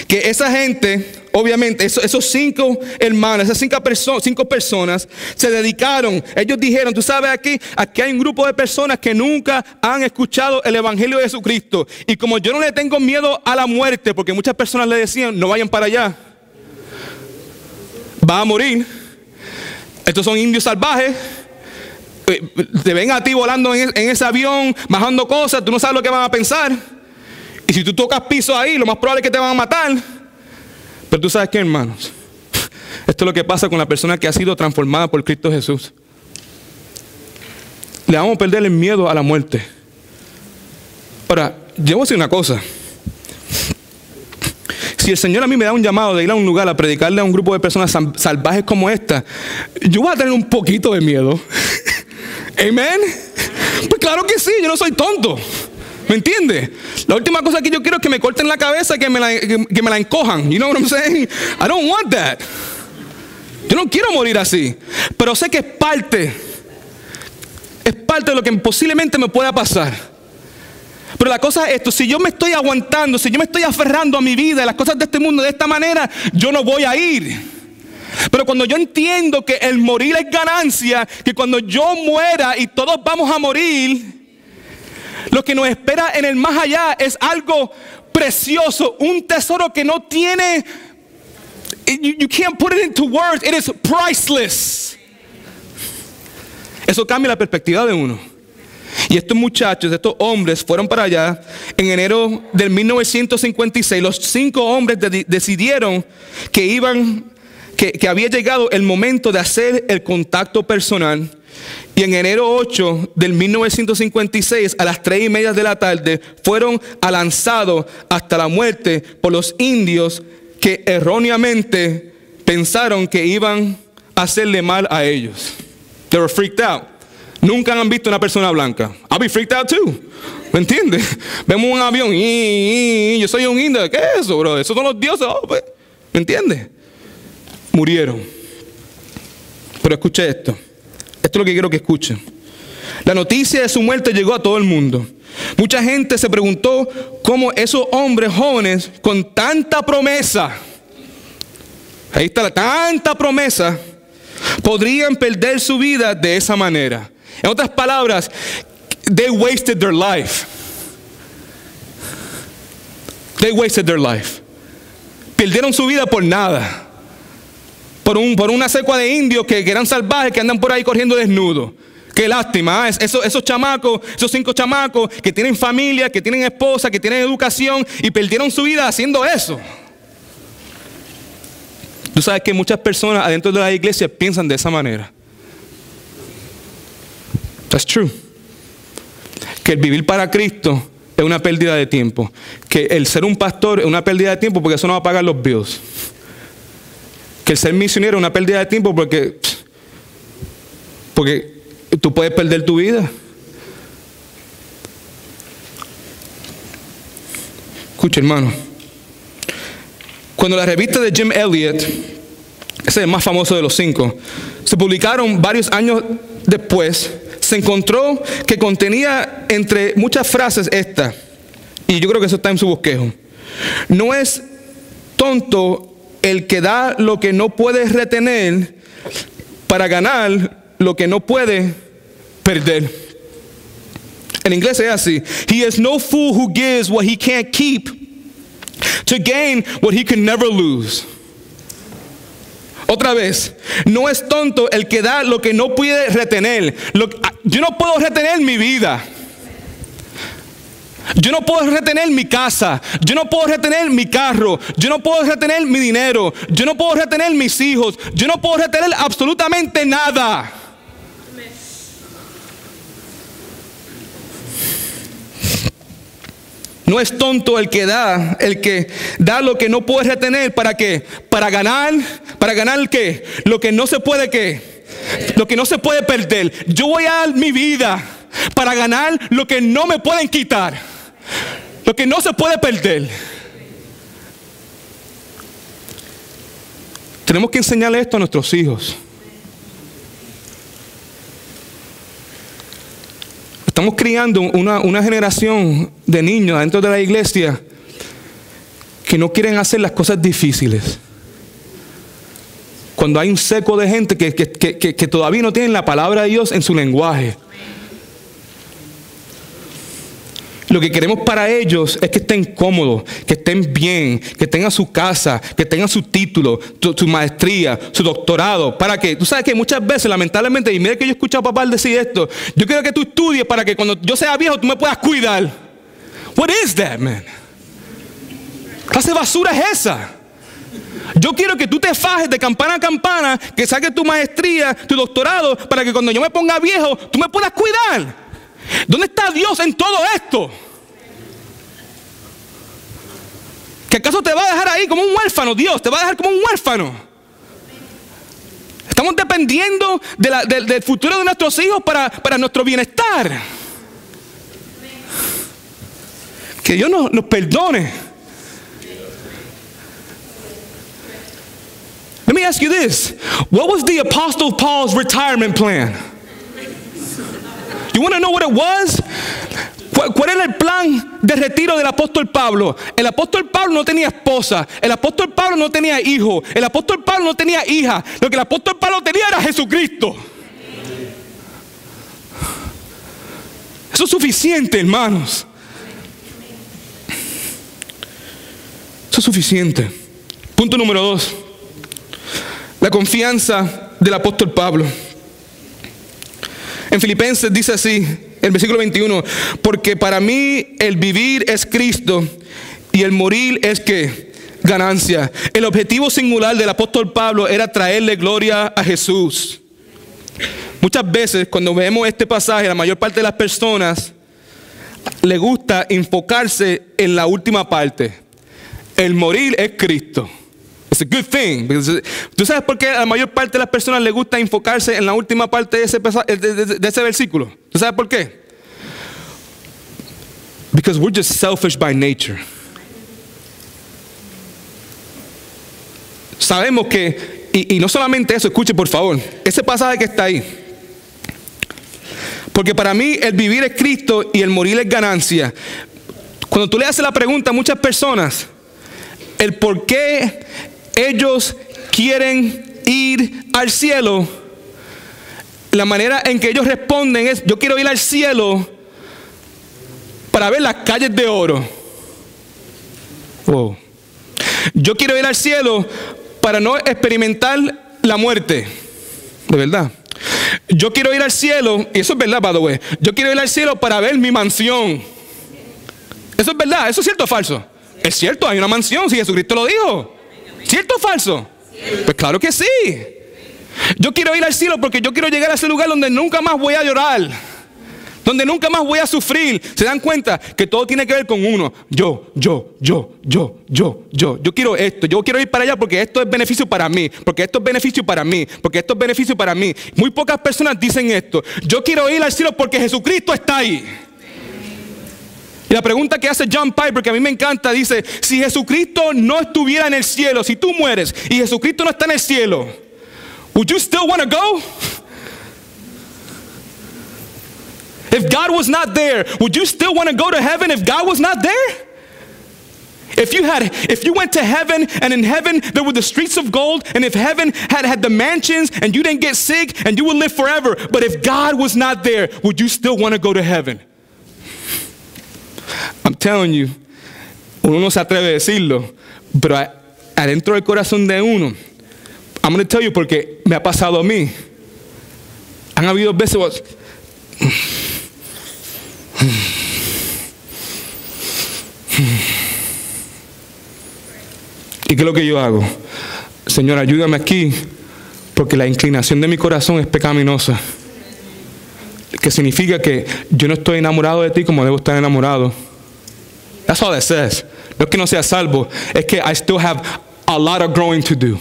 que esa gente, obviamente, esos 5 hermanos, esas 5 personas se dedicaron. Ellos dijeron, tú sabes, aquí hay un grupo de personas que nunca han escuchado el evangelio de Jesucristo. Y como yo no le tengo miedo a la muerte, porque muchas personas le decían, no vayan para allá, vas a morir. Estos son indios salvajes. te ven a ti volando en ese avión, bajando cosas, tú no sabes lo que van a pensar. Y si tú tocas piso ahí, lo más probable es que te van a matar. Pero tú sabes qué, hermanos, esto es lo que pasa con la persona que ha sido transformada por Cristo Jesús. Le vamos a perder el miedo a la muerte. Ahora, yo voy a decir una cosa. Si el Señor a mí me da un llamado de ir a un lugar a predicarle a un grupo de personas salvajes como esta, yo voy a tener un poquito de miedo. ¿Amén? Pues claro que sí, yo no soy tonto. ¿Me entiendes? La última cosa que yo quiero es que me corten la cabeza, que me la encojan. You know what I'm saying? I don't want that. Yo no quiero morir así. Pero sé que es parte de lo que posiblemente me pueda pasar. Pero la cosa es esto: si yo me estoy aguantando, si yo me estoy aferrando a mi vida, a las cosas de este mundo de esta manera, yo no voy a ir. Pero cuando yo entiendo que el morir es ganancia, que cuando yo muera y todos vamos a morir, lo que nos espera en el más allá es algo precioso, un tesoro que no tiene, you can't put it into words, it is priceless. Eso cambia la perspectiva de uno. Y estos muchachos, estos hombres fueron para allá en enero del 1956. Los 5 hombres decidieron que había llegado el momento de hacer el contacto personal. Y en enero 8 del 1956, a las 3:30 de la tarde, fueron lanzados hasta la muerte por los indios que erróneamente pensaron que iban a hacerle mal a ellos. They were freaked out. Nunca han visto una persona blanca. I'll be freaked out too. ¿Me entiendes? Vemos un avión y yo soy un indio. ¿Qué es eso, bro? Esos son los dioses. Oh, pues. ¿Me entiendes? Murieron. Pero escuche esto. Esto es lo que quiero que escuchen. La noticia de su muerte llegó a todo el mundo. Mucha gente se preguntó cómo esos hombres jóvenes con tanta promesa, ahí está, tanta promesa, podrían perder su vida de esa manera. En otras palabras, they wasted their life. They wasted their life. Perdieron su vida por nada. Por una secua de indios que eran salvajes, que andan por ahí corriendo desnudos. Qué lástima, ¿eh? Esos chamacos, esos 5 chamacos que tienen familia, que tienen esposa, que tienen educación y perdieron su vida haciendo eso. Tú sabes que muchas personas adentro de la iglesia piensan de esa manera. That's true. Que el vivir para Cristo es una pérdida de tiempo. Que el ser un pastor es una pérdida de tiempo porque eso no va a pagar los bills. Que el ser misionero es una pérdida de tiempo porque tú puedes perder tu vida. Escucha, hermano. Cuando la revista de Jim Elliot, ese es el más famoso de los 5, se publicaron varios años después, se encontró que contenía entre muchas frases esta, y yo creo que eso está en su bosquejo: no es tonto el que da lo que no puede retener para ganar lo que no puede perder. En inglés es así: he is no fool who gives what he can't keep to gain what he can never lose. Otra vez, no es tonto el que da lo que no puede retener. Yo no puedo retener mi vida. Yo no puedo retener mi casa. Yo no puedo retener mi carro. Yo no puedo retener mi dinero. Yo no puedo retener mis hijos. Yo no puedo retener absolutamente nada. No es tonto el que da lo que no puede retener. ¿Para qué? Para ganar ¿qué? Lo que no se puede ¿qué? Lo que no se puede perder. Yo voy a dar mi vida para ganar lo que no me pueden quitar, lo que no se puede perder. Tenemos que enseñarle esto a nuestros hijos. Estamos criando una generación de niños dentro de la iglesia que no quieren hacer las cosas difíciles. Cuando hay un seco de gente que todavía no tienen la palabra de Dios en su lenguaje. lo que queremos para ellos es que estén cómodos, que estén bien, que tengan su casa, que tengan su título, su maestría, su doctorado. ¿Para qué? Tú sabes que muchas veces, lamentablemente, y mira que yo he escuchado a papá decir esto, yo quiero que tú estudies para que cuando yo sea viejo tú me puedas cuidar. What is that, man? ¿Qué clase de basura es esa? Yo quiero que tú te fajes de campana a campana, que saques tu maestría, tu doctorado, para que cuando yo me ponga viejo, tú me puedas cuidar. ¿Dónde está Dios en todo esto? ¿Que acaso te va a dejar ahí como un huérfano? Dios te va a dejar como un huérfano. Estamos dependiendo del futuro de nuestros hijos para nuestro bienestar. Que Dios nos perdone. Let me ask you this. What was the Apostle Paul's retirement plan? You want to know what it was? ¿Cuál era el plan de retiro del apóstol Pablo? El apóstol Pablo no tenía esposa. El apóstol Pablo no tenía hijo. El apóstol Pablo no tenía hija. Lo que el apóstol Pablo tenía era Jesucristo. Eso es suficiente, hermanos. Eso es suficiente. Punto número 2. La confianza del apóstol Pablo. En Filipenses dice así, el versículo 21, porque para mí el vivir es Cristo y el morir es ¿qué? Ganancia. El objetivo singular del apóstol Pablo era traerle gloria a Jesús. Muchas veces cuando vemos este pasaje, la mayor parte de las personas le gusta enfocarse en la última parte. El morir es Cristo. It's a good thing. ¿Tú sabes por qué a la mayor parte de las personas les gusta enfocarse en la última parte de ese versículo? ¿Tú sabes por qué? Because we're just selfish by nature. Sabemos que, y no solamente eso, escuche por favor, ese pasaje que está ahí. Porque para mí el vivir es Cristo y el morir es ganancia. Cuando tú le haces la pregunta a muchas personas, el por qué ellos quieren ir al cielo, la manera en que ellos responden es: yo quiero ir al cielo para ver las calles de oro. Wow. Yo quiero ir al cielo para no experimentar la muerte. De verdad. Yo quiero ir al cielo, y eso es verdad, by the way. Yo quiero ir al cielo para ver mi mansión. Eso es verdad, eso es cierto o falso. Es cierto, hay una mansión, si Jesucristo lo dijo. ¿Cierto o falso? Pues claro que sí. Yo quiero ir al cielo porque yo quiero llegar a ese lugar donde nunca más voy a llorar, donde nunca más voy a sufrir. ¿Se dan cuenta que todo tiene que ver con uno? Yo quiero esto, yo quiero ir para allá porque esto es beneficio para mí, porque esto es beneficio para mí, porque esto es beneficio para mí. Muy pocas personas dicen esto: yo quiero ir al cielo porque Jesucristo está ahí. Y la pregunta que hace John Piper, que a mí me encanta, dice: si Jesucristo no estuviera en el cielo, si tú mueres y Jesucristo no está en el cielo, would you still want to go? If God was not there, would you still want to go to heaven if God was not there? If you went to heaven and in heaven there were the streets of gold, and if heaven had the mansions and you didn't get sick and you would live forever, but if God was not there, would you still want to go to heaven? I'm telling you, uno no se atreve a decirlo, pero adentro del corazón de uno, I'm going to tell you porque me ha pasado a mí. Han habido veces. ¿Y qué es lo que yo hago? Señor, ayúdame aquí, porque la inclinación de mi corazón es pecaminosa. Que significa que yo no estoy enamorado de ti como debo estar enamorado. That's all that says. No es que no sea salvo, es que I still have a lot of growing to do.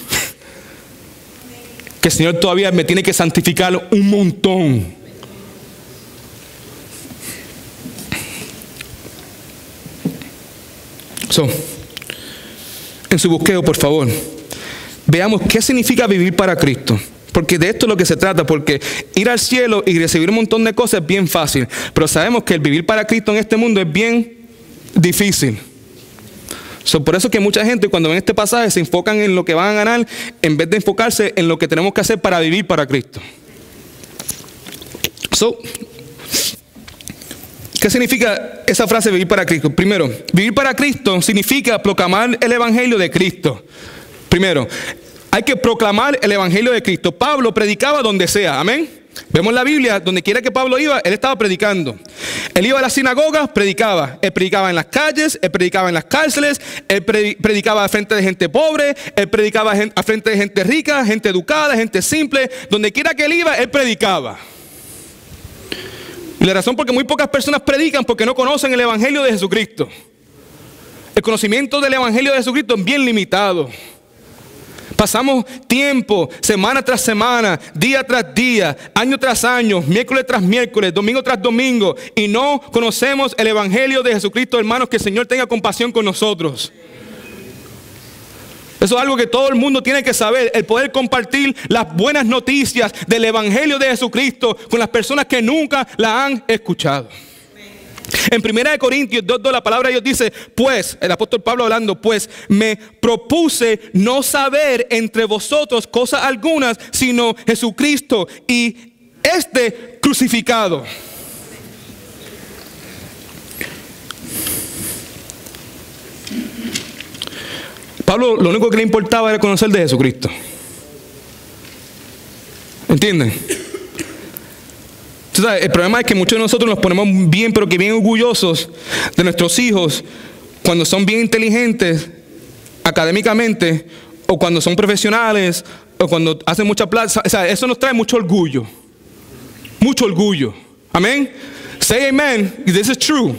Que el Señor todavía me tiene que santificar un montón. En su búsqueda, por favor, veamos qué significa vivir para Cristo. Porque de esto es lo que se trata, porque ir al cielo y recibir un montón de cosas es bien fácil, pero sabemos que el vivir para Cristo en este mundo es bien difícil. Por eso que mucha gente cuando ven este pasaje se enfocan en lo que van a ganar en vez de enfocarse en lo que tenemos que hacer para vivir para Cristo. ¿Qué significa esa frase vivir para Cristo? Primero, vivir para Cristo significa proclamar el evangelio de Cristo. Primero, hay que proclamar el evangelio de Cristo. Pablo predicaba donde sea, amén. Vemos la Biblia, donde quiera que Pablo iba, él estaba predicando. Él iba a las sinagogas, predicaba. Él predicaba en las calles, él predicaba en las cárceles, él predicaba a frente de gente pobre, él predicaba a frente de gente rica, gente educada, gente simple. Donde quiera que él iba, él predicaba. Y la razón por que muy pocas personas predican porque no conocen el evangelio de Jesucristo. El conocimiento del evangelio de Jesucristo es bien limitado. Pasamos tiempo, semana tras semana, día tras día, año tras año, miércoles tras miércoles, domingo tras domingo, y no conocemos el evangelio de Jesucristo, hermanos. Que el Señor tenga compasión con nosotros. Eso es algo que todo el mundo tiene que saber, el poder compartir las buenas noticias del evangelio de Jesucristo con las personas que nunca la han escuchado. En 1 Corintios 2:2 la palabra de Dios dice, pues, el apóstol Pablo hablando, pues me propuse no saber entre vosotros cosas algunas, sino Jesucristo y este crucificado. Pablo lo único que le importaba era conocer de Jesucristo. ¿Entienden? El problema es que muchos de nosotros nos ponemos bien, pero que bien orgullosos de nuestros hijos cuando son bien inteligentes académicamente, o cuando son profesionales, o cuando hacen mucha plata. O sea, eso nos trae mucho orgullo. Mucho orgullo. Amén. Say amen. This is true.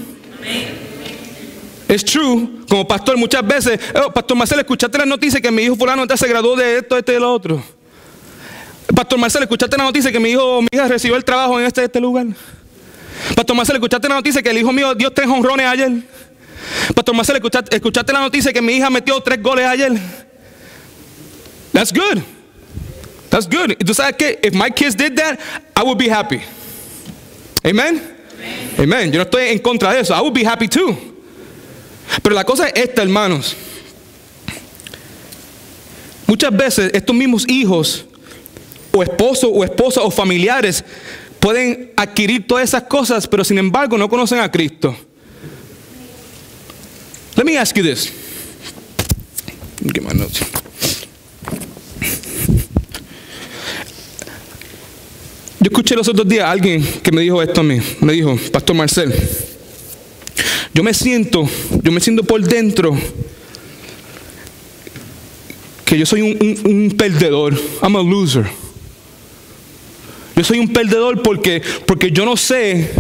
Es true. Como pastor muchas veces, Pastor Marcelo, ¿escuchaste la noticia que mi hijo fulano se graduó de esto, y de lo otro? Pastor Marcelo, ¿escuchaste la noticia que mi hija recibió el trabajo en este lugar? Pastor Marcelo, ¿escuchaste la noticia que el hijo mío dio 3 jonrones ayer? Pastor Marcelo, ¿escuchaste la noticia que mi hija metió 3 goles ayer? That's good. That's good. ¿Y tú sabes qué? If my kids did that, I would be happy. Amen? Amen. Yo no estoy en contra de eso. I would be happy too. Pero la cosa es esta, hermanos. Muchas veces estos mismos hijos, o esposos o esposas o familiares, pueden adquirir todas esas cosas, pero sin embargo no conocen a Cristo. Let me ask you this. Get my notes. Yo escuché los otros días a alguien que me dijo esto a mí. Me dijo, Pastor Marcel, yo me siento por dentro que yo soy un perdedor. I'm a loser. Yo soy un perdedor porque yo no sé,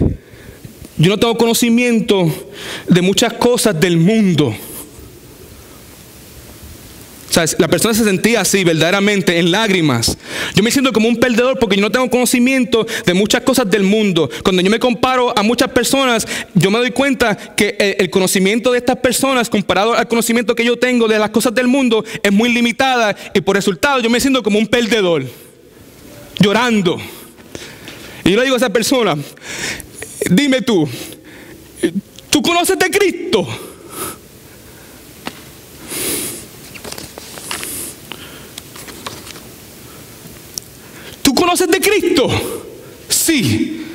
yo no tengo conocimiento de muchas cosas del mundo. O sea, la persona se sentía así, verdaderamente, en lágrimas. Yo me siento como un perdedor porque yo no tengo conocimiento de muchas cosas del mundo. Cuando yo me comparo a muchas personas, yo me doy cuenta que el conocimiento de estas personas, comparado al conocimiento que yo tengo de las cosas del mundo, es muy limitada. Y por resultado, yo me siento como un perdedor, llorando. Y yo le digo a esa persona, dime ¿tú conoces de Cristo? ¿Tú conoces de Cristo? Sí.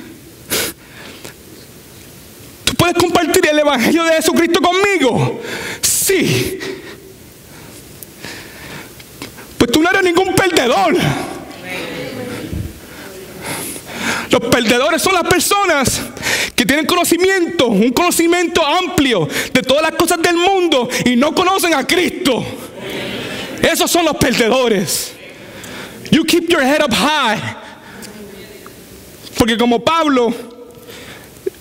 ¿Tú puedes compartir el evangelio de Jesucristo conmigo? Sí. Pues tú no eres ningún perdedor. Los perdedores son las personas que tienen conocimiento, un conocimiento amplio de todas las cosas del mundo y no conocen a Cristo. Esos son los perdedores. You keep your head up high. Porque como Pablo,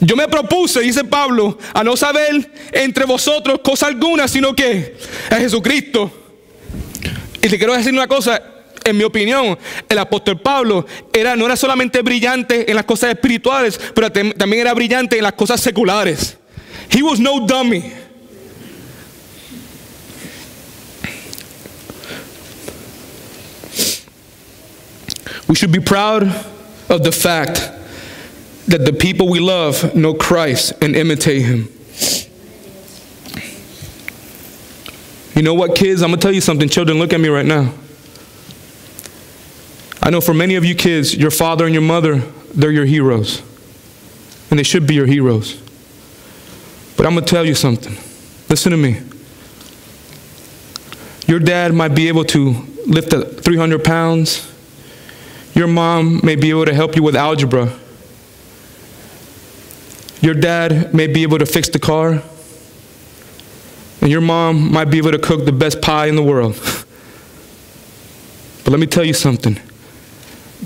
yo me propuse, dice Pablo, a no saber entre vosotros cosa alguna, sino que a Jesucristo. Y te quiero decir una cosa. En mi opinión, el apóstol Pablo no era solamente brillante en las cosas espirituales, pero también era brillante en las cosas seculares. He was no dummy. We should be proud of the fact that the people we love know Christ and imitate Him. You know what, kids? I'm going to tell you something. Children, look at me right now. I know for many of you kids, your father and your mother, they're your heroes. And they should be your heroes. But I'm going to tell you something. Listen to me. Your dad might be able to lift 300 pounds. Your mom may be able to help you with algebra. Your dad may be able to fix the car. And your mom might be able to cook the best pie in the world. But let me tell you something.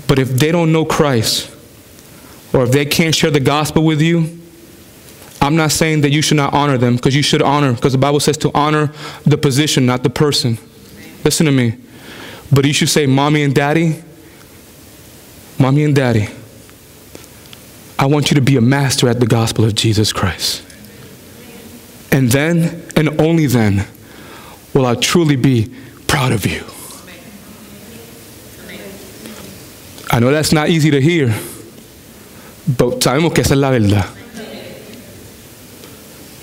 But if they don't know Christ, or if they can't share the gospel with you, I'm not saying that you should not honor them, because you should honor, because the Bible says to honor the position, not the person. Listen to me. But you should say, Mommy and Daddy, I want you to be a master at the gospel of Jesus Christ. And then, and only then, will I truly be proud of you. I know that's not easy to hear, but sabemos que esa es la verdad.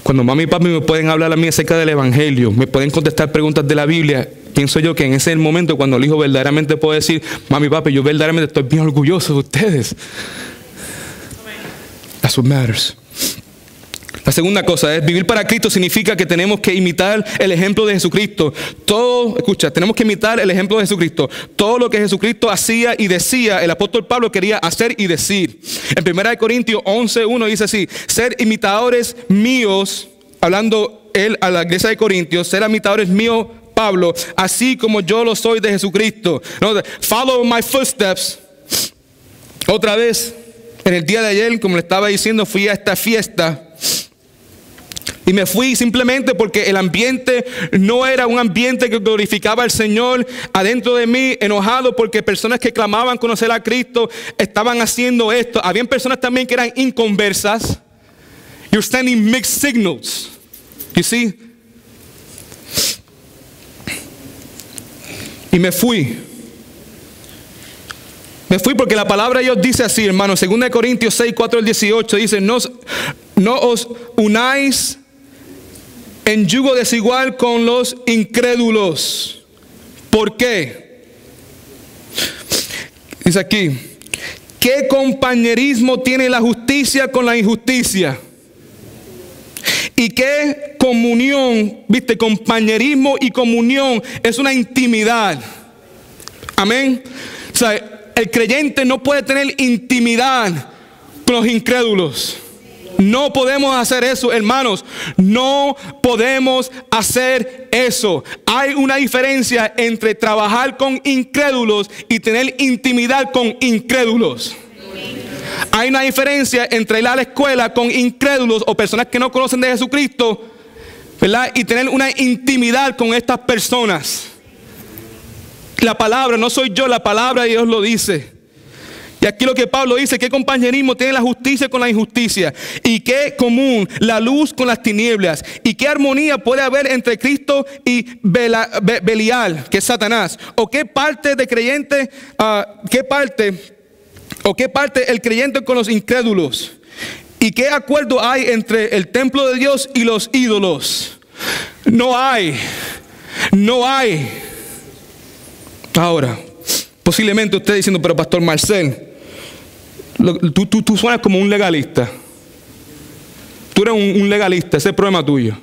Cuando mami y papi me pueden hablar a mí acerca del evangelio, me pueden contestar preguntas de la Biblia, pienso yo que en ese es el momento cuando el hijo verdaderamente puede decir, mami y papi, yo verdaderamente estoy bien orgulloso de ustedes. That's what matters. La segunda cosa es, vivir para Cristo significa que tenemos que imitar el ejemplo de Jesucristo. Tenemos que imitar el ejemplo de Jesucristo. Todo lo que Jesucristo hacía y decía, el apóstol Pablo quería hacer y decir. En 1 Corintios 11:1 dice así, ser imitadores míos, hablando él a la iglesia de Corintios, ser imitadores míos, Pablo, así como yo lo soy de Jesucristo. No, follow my footsteps. Otra vez, en el día de ayer, como le estaba diciendo, fui a esta fiesta. Y me fui simplemente porque el ambiente no era un ambiente que glorificaba al Señor. Adentro de mí, enojado porque personas que clamaban conocer a Cristo estaban haciendo esto. Habían personas también que eran inconversas. You're sending mixed signals. You see? Y me fui. Me fui porque la palabra de Dios dice así, hermano. 2 Corintios 6, 4 al 18 dice, no os unáis en yugo desigual con los incrédulos. ¿Por qué? Dice aquí, ¿qué compañerismo tiene la justicia con la injusticia? ¿Y qué comunión? ¿Viste? Compañerismo y comunión es una intimidad. Amén. O sea, el creyente no puede tener intimidad con los incrédulos. No podemos hacer eso, hermanos. No podemos hacer eso. Hay una diferencia entre trabajar con incrédulos y tener intimidad con incrédulos. Hay una diferencia entre ir a la escuela con incrédulos o personas que no conocen de Jesucristo, ¿verdad? Y tener una intimidad con estas personas. La palabra, no soy yo, la palabra de Dios lo dice. Y aquí lo que Pablo dice, ¿qué compañerismo tiene la justicia con la injusticia? ¿Y qué común la luz con las tinieblas? ¿Y qué armonía puede haber entre Cristo y Belial, que es Satanás? ¿O qué parte de creyente, qué parte el creyente con los incrédulos? ¿Y qué acuerdo hay entre el templo de Dios y los ídolos? No hay. Ahora, posiblemente usted diciendo, pero Pastor Marcel, tú suenas como un legalista. Tú eres un legalista, ese es el problema tuyo.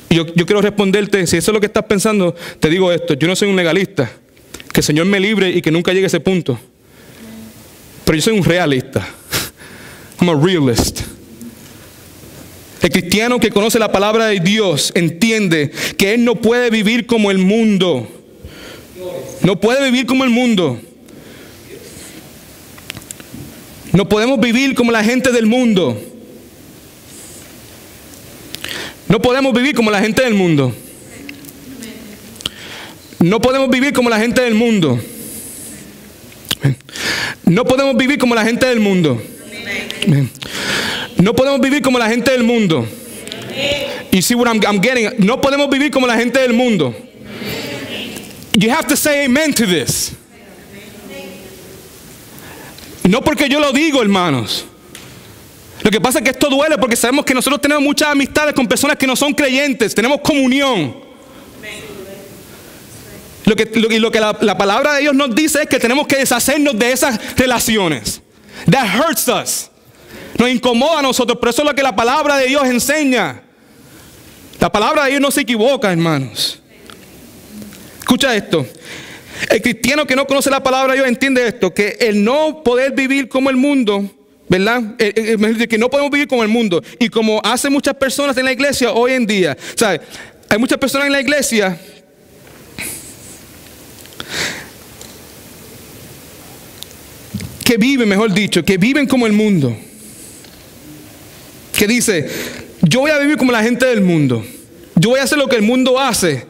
Y yo quiero responderte, si eso es lo que estás pensando, te digo esto, yo no soy un legalista. Que el Señor me libre y que nunca llegue a ese punto. Pero yo soy un realista. I'm a realist. El cristiano que conoce la palabra de Dios entiende que él no puede vivir como el mundo. No puede vivir como el mundo. No podemos vivir como la gente del mundo. No podemos vivir como la gente del mundo. No podemos vivir como la gente del mundo. No podemos vivir como la gente del mundo. No podemos vivir como la gente del mundo. You see what I'm getting? No podemos vivir como la gente del mundo. You have to say amen to this. No porque yo lo digo, hermanos. Lo que pasa es que esto duele porque sabemos que nosotros tenemos muchas amistades con personas que no son creyentes. Tenemos comunión. Lo que la palabra de Dios nos dice es que tenemos que deshacernos de esas relaciones. That hurts us. Nos incomoda a nosotros, pero eso es lo que la palabra de Dios enseña. La palabra de Dios no se equivoca, hermanos. Escucha esto. El cristiano que no conoce la palabra de Dios entiende esto, que el no poder vivir como el mundo, ¿verdad? Que no podemos vivir como el mundo. Y como hacen muchas personas en la iglesia hoy en día, ¿sabes? Hay muchas personas en la iglesia que viven, mejor dicho, que viven como el mundo. Que dice, yo voy a vivir como la gente del mundo. Yo voy a hacer lo que el mundo hace.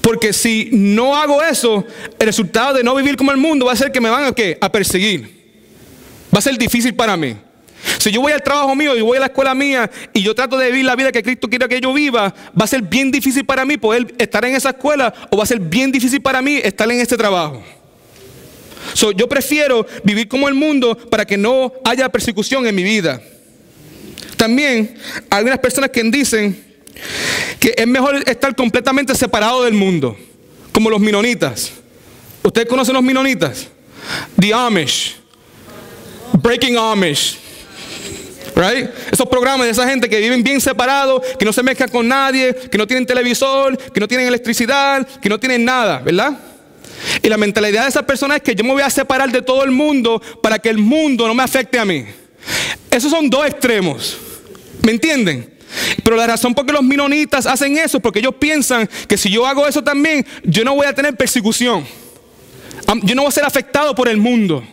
Porque si no hago eso, el resultado de no vivir como el mundo va a ser que me van a, ¿qué? A perseguir. Va a ser difícil para mí. Si yo voy al trabajo mío y voy a la escuela mía y yo trato de vivir la vida que Cristo quiere que yo viva, va a ser bien difícil para mí poder estar en esa escuela, o va a ser bien difícil para mí estar en este trabajo. Yo prefiero vivir como el mundo para que no haya persecución en mi vida. También hay algunas personas que dicen que es mejor estar completamente separado del mundo, como los menonitas. ¿Ustedes conocen los menonitas? The Amish, Breaking Amish, right? Esos programas de esa gente que viven bien separados, que no se mezclan con nadie, que no tienen televisor, que no tienen electricidad, que no tienen nada, ¿verdad? Y la mentalidad de esas personas es que yo me voy a separar de todo el mundo para que el mundo no me afecte a mí. Esos son dos extremos, ¿me entienden? Pero la razón por qué los menonitas hacen eso es porque ellos piensan que si yo hago eso también, yo no voy a tener persecución. Yo no voy a ser afectado por el mundo.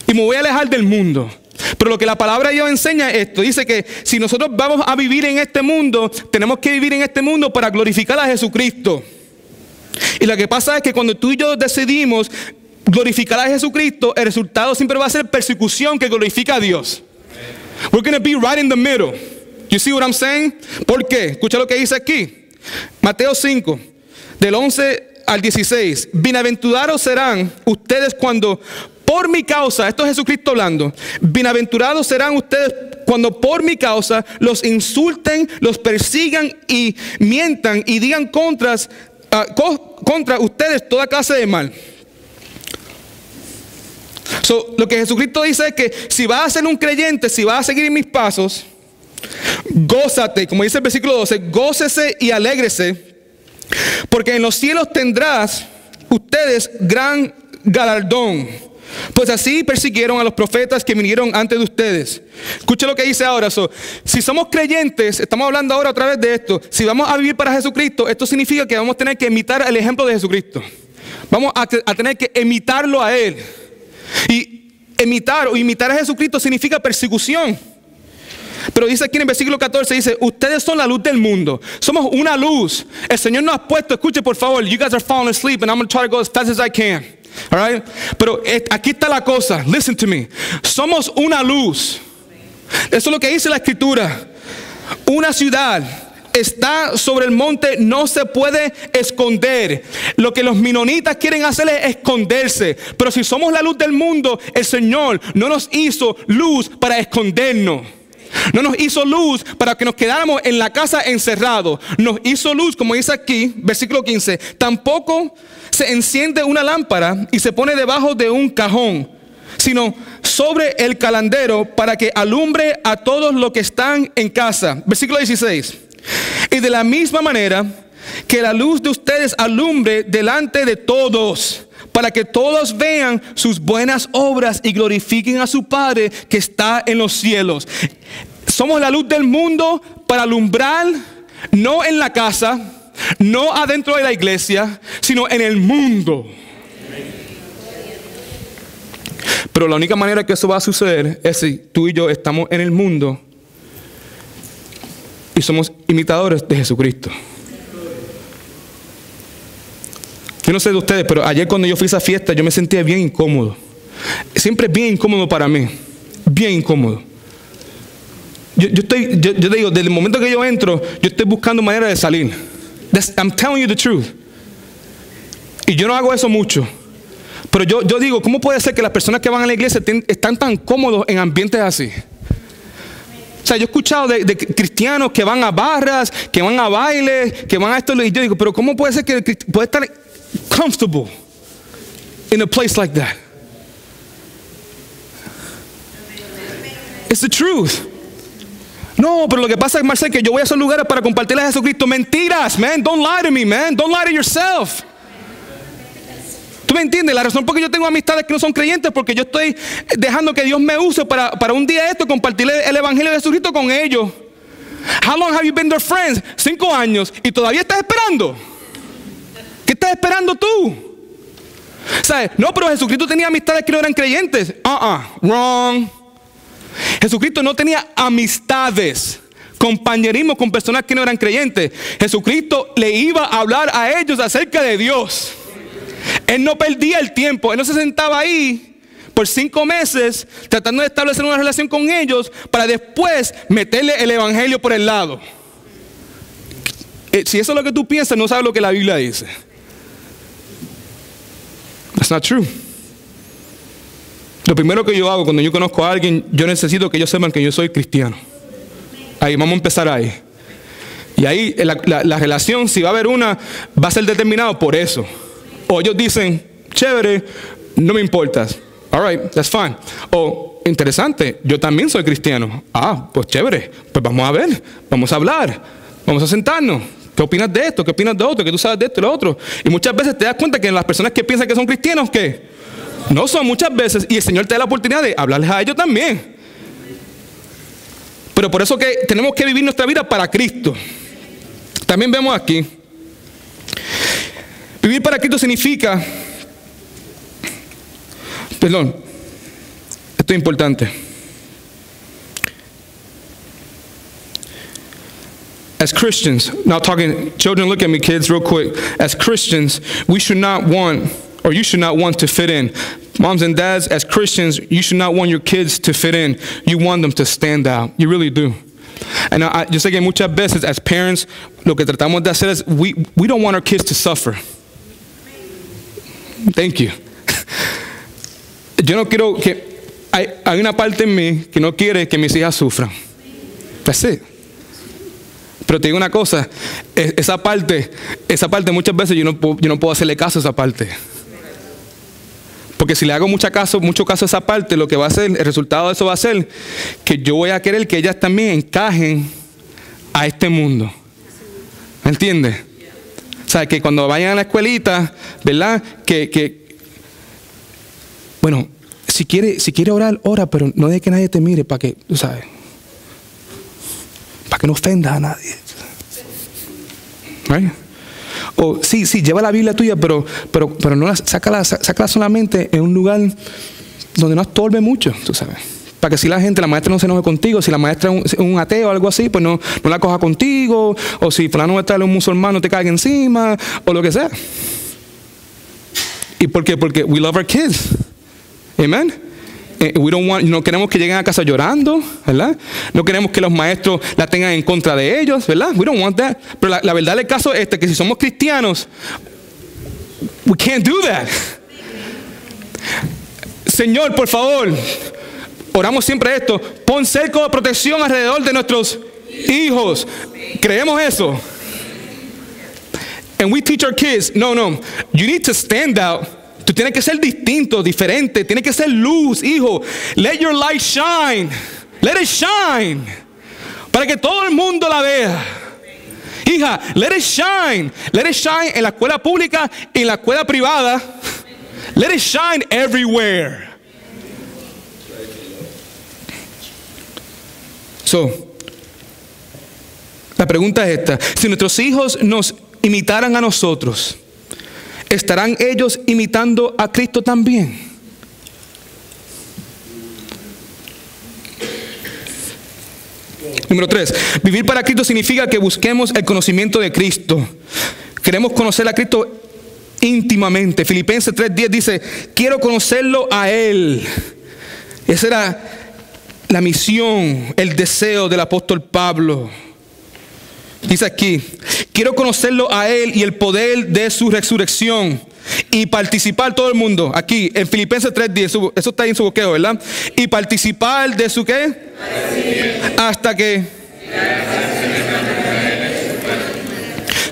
Y me voy a alejar del mundo. Pero lo que la palabra de Dios enseña es esto. Dice que si nosotros vamos a vivir en este mundo, tenemos que vivir en este mundo para glorificar a Jesucristo. Y lo que pasa es que cuando tú y yo decidimos glorificar a Jesucristo, el resultado siempre va a ser persecución que glorifica a Dios. We're going to be right in the middle. You see what I'm saying? ¿Por qué? Escucha lo que dice aquí. Mateo 5, del 11 al 16. Bienaventurados serán ustedes cuando por mi causa, esto es Jesucristo hablando, bienaventurados serán ustedes cuando por mi causa los insulten, los persigan y mientan y digan contra ustedes toda clase de mal. Lo que Jesucristo dice es que si vas a ser un creyente, si vas a seguir mis pasos, gózate, como dice el versículo 12, gócese y alégrese, porque en los cielos tendrás ustedes gran galardón, pues así persiguieron a los profetas que vinieron antes de ustedes. Escucha lo que dice ahora. Si somos creyentes, estamos hablando ahora otra vez de esto, si vamos a vivir para Jesucristo, esto significa que vamos a tener que imitar el ejemplo de Jesucristo. Vamos a tener que imitarlo a Él. Y imitar a Jesucristo significa persecución. Pero dice aquí en el versículo 14, dice, ustedes son la luz del mundo. Somos una luz. El Señor nos ha puesto, escuche por favor, you guys are falling asleep and I'm going to try to go as fast as I can. All right? Pero aquí está la cosa, listen to me. Somos una luz. Eso es lo que dice la Escritura. Una ciudad está sobre el monte, no se puede esconder. Lo que los menonitas quieren hacer es esconderse. Pero si somos la luz del mundo, el Señor no nos hizo luz para escondernos. No nos hizo luz para que nos quedáramos en la casa encerrados. Nos hizo luz, como dice aquí, versículo 15. Tampoco se enciende una lámpara y se pone debajo de un cajón, sino sobre el calandero para que alumbre a todos los que están en casa. Versículo 16. Y de la misma manera que la luz de ustedes alumbre delante de todos, para que todos vean sus buenas obras y glorifiquen a su Padre que está en los cielos. Somos la luz del mundo para alumbrar, no en la casa, no adentro de la iglesia, sino en el mundo. Pero la única manera que eso va a suceder es si tú y yo estamos en el mundo y somos imitadores de Jesucristo. Yo no sé de ustedes, pero ayer cuando yo fui a esa fiesta yo me sentía bien incómodo. Siempre es bien incómodo para mí. Bien incómodo. Yo digo, desde el momento que yo entro, yo estoy buscando manera de salir. I'm telling you the truth. Y yo no hago eso mucho. Pero yo digo, ¿cómo puede ser que las personas que van a la iglesia están tan cómodos en ambientes así? O sea, yo he escuchado de cristianos que van a barras, que van a bailes, que van a esto. Y yo digo, pero ¿cómo puede ser que puede estar comfortable in a place like that? It's the truth. No, pero lo que pasa es, Marcel, que yo voy a esos lugares para compartirles a Jesucristo. Mentiras, man. Don't lie to me, man. Don't lie to yourself. ¿Tú me entiendes? La razón por que yo tengo amistades que no son creyentes es porque yo estoy dejando que Dios me use para un día esto compartirle el evangelio de Jesucristo con ellos. How long have you been their friends? 5 años. ¿Y todavía estás esperando? ¿Qué estás esperando tú? ¿Sabes? No, pero Jesucristo tenía amistades que no eran creyentes. Wrong. Jesucristo no tenía amistades, compañerismo con personas que no eran creyentes. Jesucristo le iba a hablar a ellos acerca de Dios. Él no perdía el tiempo. Él no se sentaba ahí por 5 meses tratando de establecer una relación con ellos para después meterle el evangelio por el lado. Si eso es lo que tú piensas, no sabes lo que la Biblia dice. That's not true. Lo primero que yo hago cuando yo conozco a alguien, yo necesito que ellos sepan que yo soy cristiano. Ahí, vamos a empezar ahí. Y ahí la relación, si va a haber una, va a ser determinado por eso. O ellos dicen, chévere, no me importas. All right, that's fine. O, interesante, yo también soy cristiano. Pues chévere, pues vamos a ver, vamos a hablar, vamos a sentarnos. ¿Qué opinas de esto? ¿Qué opinas de otro? ¿Qué tú sabes de esto y lo otro? Y muchas veces te das cuenta que las personas que piensan que son cristianos, ¿qué? No son muchas veces, y el Señor te da la oportunidad de hablarles a ellos también. Pero por eso que tenemos que vivir nuestra vida para Cristo. También vemos aquí, vivir para Cristo significa, perdón, esto es importante. As Christians, now talking, children, look at me, kids, real quick. As Christians, we should not want, or you should not want to fit in. Moms and dads, as Christians, you should not want your kids to fit in. You want them to stand out. You really do. And yo sé que muchas veces, as parents, lo que tratamos de hacer es, we don't want our kids to suffer. Thank you. Yo no quiero que, hay una parte en mí que no quiere que mis hijas sufran. That's it. Pero te digo una cosa, esa parte muchas veces yo no puedo hacerle caso a esa parte. Porque si le hago mucho caso a esa parte, lo que va a hacer, el resultado de eso va a ser que yo voy a querer que ellas también encajen a este mundo. ¿Me entiendes? O sea, que cuando vayan a la escuelita, ¿verdad? Bueno, si quiere orar, ora, pero no deje que nadie te mire para que, tú sabes, para que no ofendas a nadie. Right? O sí, lleva la Biblia tuya, pero no sácala solamente en un lugar donde no estorbe mucho, tú sabes. Para que si la maestra no se enoje contigo, si la maestra es un ateo o algo así, pues no la coja contigo, o si fulano va a traerle un musulmán, no te caiga encima, o lo que sea. ¿Y por qué? Porque we love our kids. Amen. No queremos que lleguen a casa llorando, ¿verdad? No queremos que los maestros la tengan en contra de ellos, ¿verdad? We don't want that. Pero la verdad del caso es que si somos cristianos, we can't do that. Señor, por favor, oramos siempre esto, pon cerco de protección alrededor de nuestros hijos. ¿Creemos eso? And we teach our kids, no, you need to stand out. Tú tienes que ser distinto, diferente. Tienes que ser luz, hijo. Let your light shine. Let it shine. Para que todo el mundo la vea. Hija, let it shine. Let it shine en la escuela pública y en la escuela privada. Let it shine everywhere. La pregunta es esta. Si nuestros hijos nos imitaran a nosotros, ¿estarán ellos imitando a Cristo también? Número 3. Vivir para Cristo significa que busquemos el conocimiento de Cristo. Queremos conocer a Cristo íntimamente. Filipenses 3:10 dice, quiero conocerlo a Él. Esa era la misión, el deseo del apóstol Pablo. Dice aquí, quiero conocerlo a Él y el poder de su resurrección y participar todo el mundo. Aquí en Filipenses 3:10, eso está ahí en su boqueo, ¿verdad? Y participar de su ¿qué? Hasta que...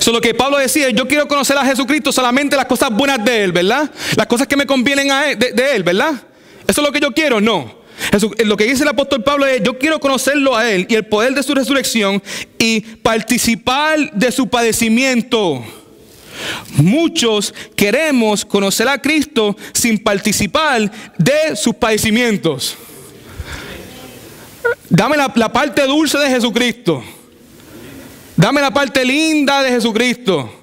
Lo que Pablo decía, yo quiero conocer a Jesucristo solamente las cosas buenas de Él, ¿verdad? Las cosas que me convienen a él, de Él, ¿verdad? Eso es lo que yo quiero, no. Lo que dice el apóstol Pablo es: yo quiero conocerlo a Él y el poder de su resurrección y participar de su padecimiento. Muchos queremos conocer a Cristo sin participar de sus padecimientos. Dame la parte dulce de Jesucristo. Dame la parte linda de Jesucristo.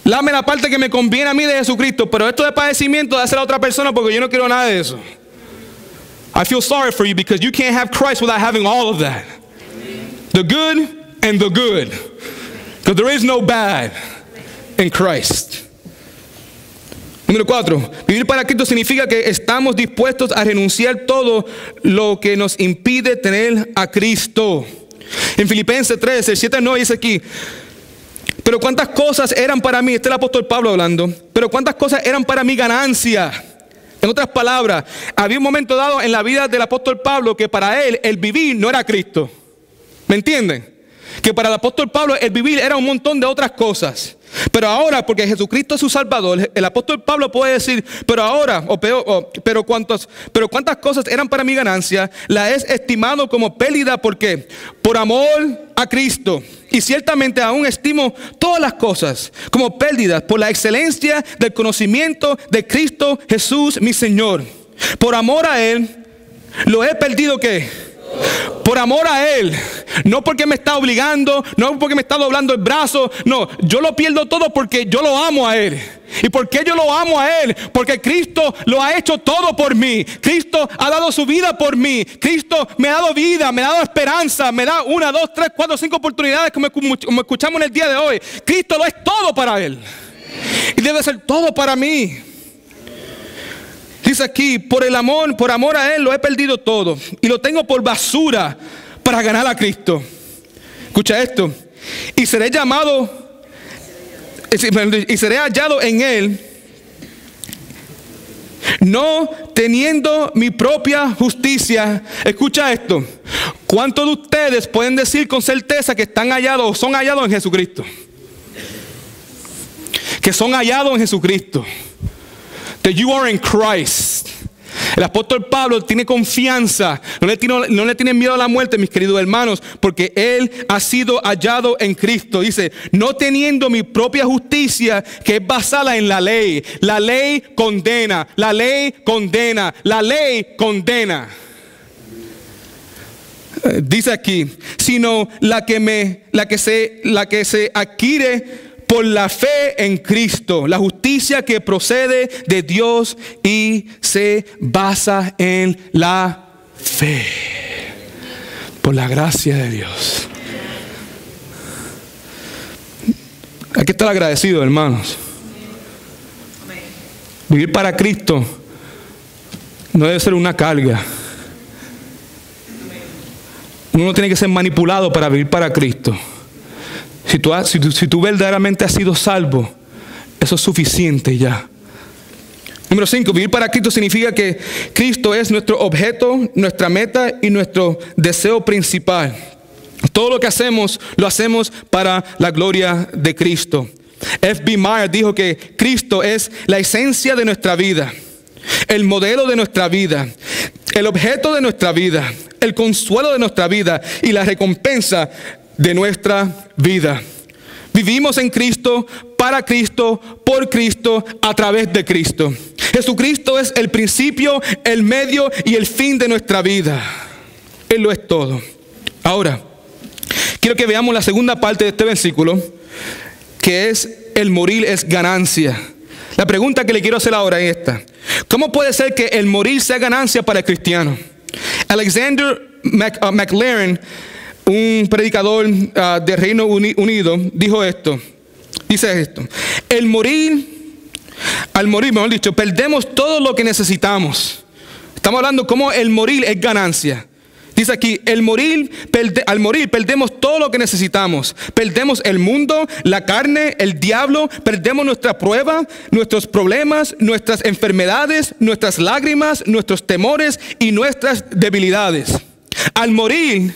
Dame la parte que me conviene a mí de Jesucristo. Pero esto de padecimiento, dáselo a otra persona, porque yo no quiero nada de eso. I feel sorry for you because you can't have Christ without having all of that. The good and the good. Because there is no bad in Christ. Número 4, vivir para Cristo significa que estamos dispuestos a renunciar todo lo que nos impide tener a Cristo. En Filipenses 3, el 7 al 9 dice aquí: pero cuántas cosas eran para mí, este es el apóstol Pablo hablando, pero cuántas cosas eran para mí ganancia. En otras palabras, había un momento dado en la vida del apóstol Pablo que para él el vivir no era Cristo. ¿Me entienden? Que para el apóstol Pablo el vivir era un montón de otras cosas. Pero ahora, porque Jesucristo es su Salvador, el apóstol Pablo puede decir: pero ahora, pero cuántas cosas eran para mi ganancia, la he estimado como pérdida. ¿Por qué? Por amor a Cristo. Y ciertamente aún estimo todas las cosas como pérdidas por la excelencia del conocimiento de Cristo Jesús, mi Señor. Por amor a Él, lo he perdido, ¿qué? Por amor a Él, no porque me está obligando, no porque me está doblando el brazo, no, yo lo pierdo todo porque yo lo amo a Él. ¿Y por qué yo lo amo a Él? Porque Cristo lo ha hecho todo por mí. Cristo ha dado su vida por mí. Cristo me ha dado vida, me ha dado esperanza, me da 1, 2, 3, 4, 5 oportunidades como escuchamos en el día de hoy. Cristo lo es todo para Él y debe ser todo para mí. Dice aquí: por amor a Él lo he perdido todo y lo tengo por basura para ganar a Cristo. Escucha esto: y seré hallado en Él, no teniendo mi propia justicia. Escucha esto: ¿cuántos de ustedes pueden decir con certeza que están hallados o son hallados en Jesucristo? Que son hallados en Jesucristo. That you are in Christ. El apóstol Pablo tiene confianza, no le tiene miedo a la muerte, mis queridos hermanos, porque él ha sido hallado en Cristo. Dice: no teniendo mi propia justicia, que es basada en la ley. La ley condena, la ley condena, la ley condena. Dice aquí: sino la que se adquiere por la fe en Cristo, la justicia que procede de Dios y se basa en la fe, por la gracia de Dios. Hay que estar agradecidos, hermanos. Vivir para Cristo no debe ser una carga. Uno no tiene que ser manipulado para vivir para Cristo. Si tú verdaderamente has sido salvo, eso es suficiente ya. Número 5, vivir para Cristo significa que Cristo es nuestro objeto, nuestra meta y nuestro deseo principal. Todo lo que hacemos, lo hacemos para la gloria de Cristo. F.B. Meyer dijo que Cristo es la esencia de nuestra vida, el modelo de nuestra vida, el objeto de nuestra vida, el consuelo de nuestra vida y la recompensa de nuestra vida. Vivimos en Cristo, para Cristo, por Cristo, a través de Cristo. Jesucristo es el principio, el medio y el fin de nuestra vida. Él lo es todo. Ahora, quiero que veamos la segunda parte de este versículo, que es: el morir es ganancia. La pregunta que le quiero hacer ahora es esta: ¿cómo puede ser que el morir sea ganancia para el cristiano? Alexander McLaren, un predicador de Reino Unido, dijo esto. Dice esto: al morir, mejor dicho, perdemos todo lo que necesitamos. Estamos hablando cómo el morir es ganancia. Dice aquí: al morir perdemos todo lo que necesitamos. Perdemos el mundo, la carne, el diablo. Perdemos nuestra prueba, nuestros problemas, nuestras enfermedades, nuestras lágrimas, nuestros temores y nuestras debilidades. Al morir,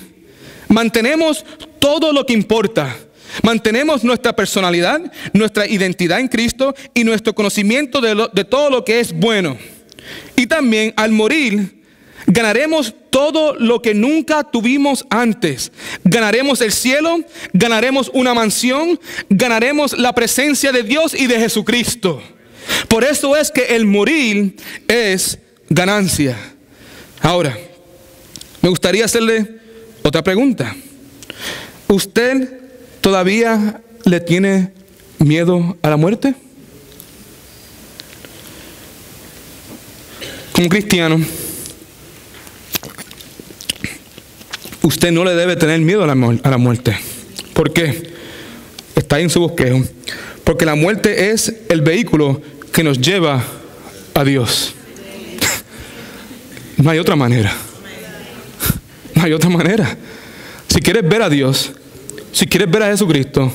mantenemos todo lo que importa. Mantenemos nuestra personalidad, nuestra identidad en Cristo y nuestro conocimiento de todo lo que es bueno. Y también al morir, Ganaremos todo lo que nunca tuvimos antes. Ganaremos el cielo, ganaremos una mansión, ganaremos la presencia de Dios y de Jesucristo. Por eso es que el morir es ganancia. Ahora, me gustaría hacerle otra pregunta. ¿Usted todavía le tiene miedo a la muerte? Como cristiano, usted no le debe tener miedo a la muerte. ¿Por qué? Está ahí en su bosquejo. Porque la muerte es el vehículo que nos lleva a Dios. No hay otra manera. No hay otra manera. Si quieres ver a Dios, si quieres ver a Jesucristo,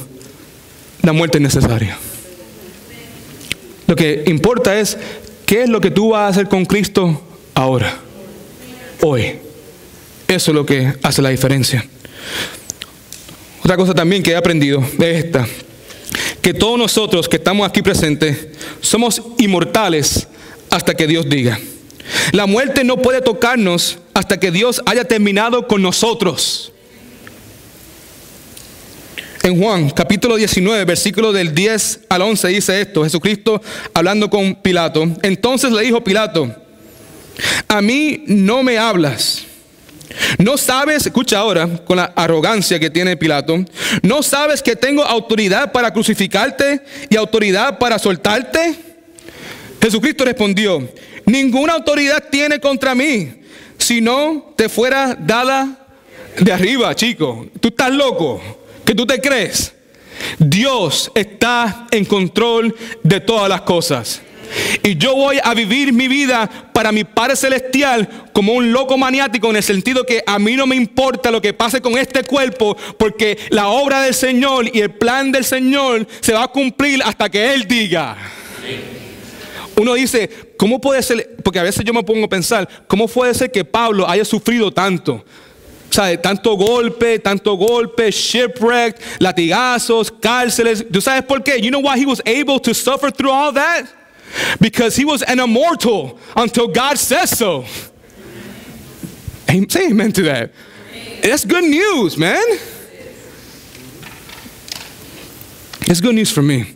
la muerte es necesaria. Lo que importa es qué es lo que tú vas a hacer con Cristo ahora, hoy. Eso es lo que hace la diferencia. Otra cosa también que he aprendido de esta, que todos nosotros que estamos aquí presentes somos inmortales hasta que Dios diga. La muerte no puede tocarnos hasta que Dios haya terminado con nosotros. En Juan capítulo 19, versículo del 10 al 11 dice esto, Jesucristo hablando con Pilato. Entonces le dijo Pilato, a mí no me hablas. ¿No sabes, escucha ahora con la arrogancia que tiene Pilato, no sabes que tengo autoridad para crucificarte y autoridad para soltarte? Jesucristo respondió, ninguna autoridad tiene contra mí, si no te fuera dada de arriba, chico. ¿Tú estás loco? ¿Qué tú te crees? Dios está en control de todas las cosas. Y yo voy a vivir mi vida para mi Padre Celestial como un loco maniático, en el sentido que a mí no me importa lo que pase con este cuerpo, porque la obra del Señor y el plan del Señor se va a cumplir hasta que Él diga. Uno dice, ¿cómo puede ser? Porque a veces yo me pongo a pensar, ¿cómo puede ser que Pablo haya sufrido tanto? ¿Sabe? Tanto golpe, shipwreck, latigazos, cárceles. ¿Tú sabes por qué? You know why he was able to suffer through all that? Because he was an immortal until God says so. Say amen to that. That's good news, man. It's good news for me.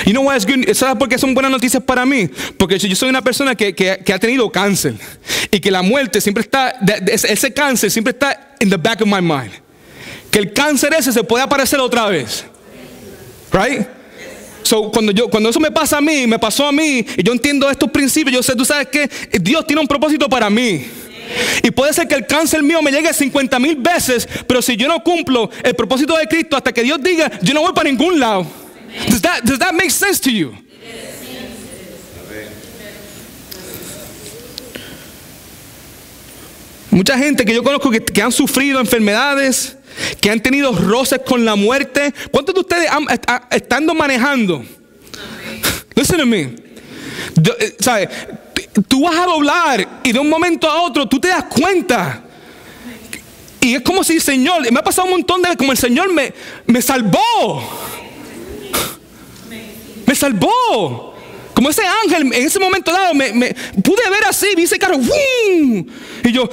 You know why it's good? ¿Sabes por qué son buenas noticias para mí? Porque yo soy una persona que ha tenido cáncer. Y que la muerte siempre está, ese cáncer siempre está in the back of my mind. Que el cáncer ese se puede aparecer otra vez. Right? So, cuando eso me pasa a mí, me pasó a mí, y yo entiendo estos principios, yo sé, tú sabes que Dios tiene un propósito para mí. Y puede ser que el cáncer mío me llegue 50,000 veces, pero si yo no cumplo el propósito de Cristo hasta que Dios diga, yo no voy para ningún lado. Does that make sense to you? Mucha gente que yo conozco que han sufrido enfermedades, que han tenido roces con la muerte. ¿Cuántos de ustedes estando manejando? Listen to me. ¿Sabes? Tú vas a doblar y de un momento a otro tú te das cuenta. Y es como si el Señor, me ha pasado un montón de veces, como el Señor me salvó. Me salvó. Como ese ángel en ese momento dado me pude ver así, vi ese carro, ¡wum! Y yo,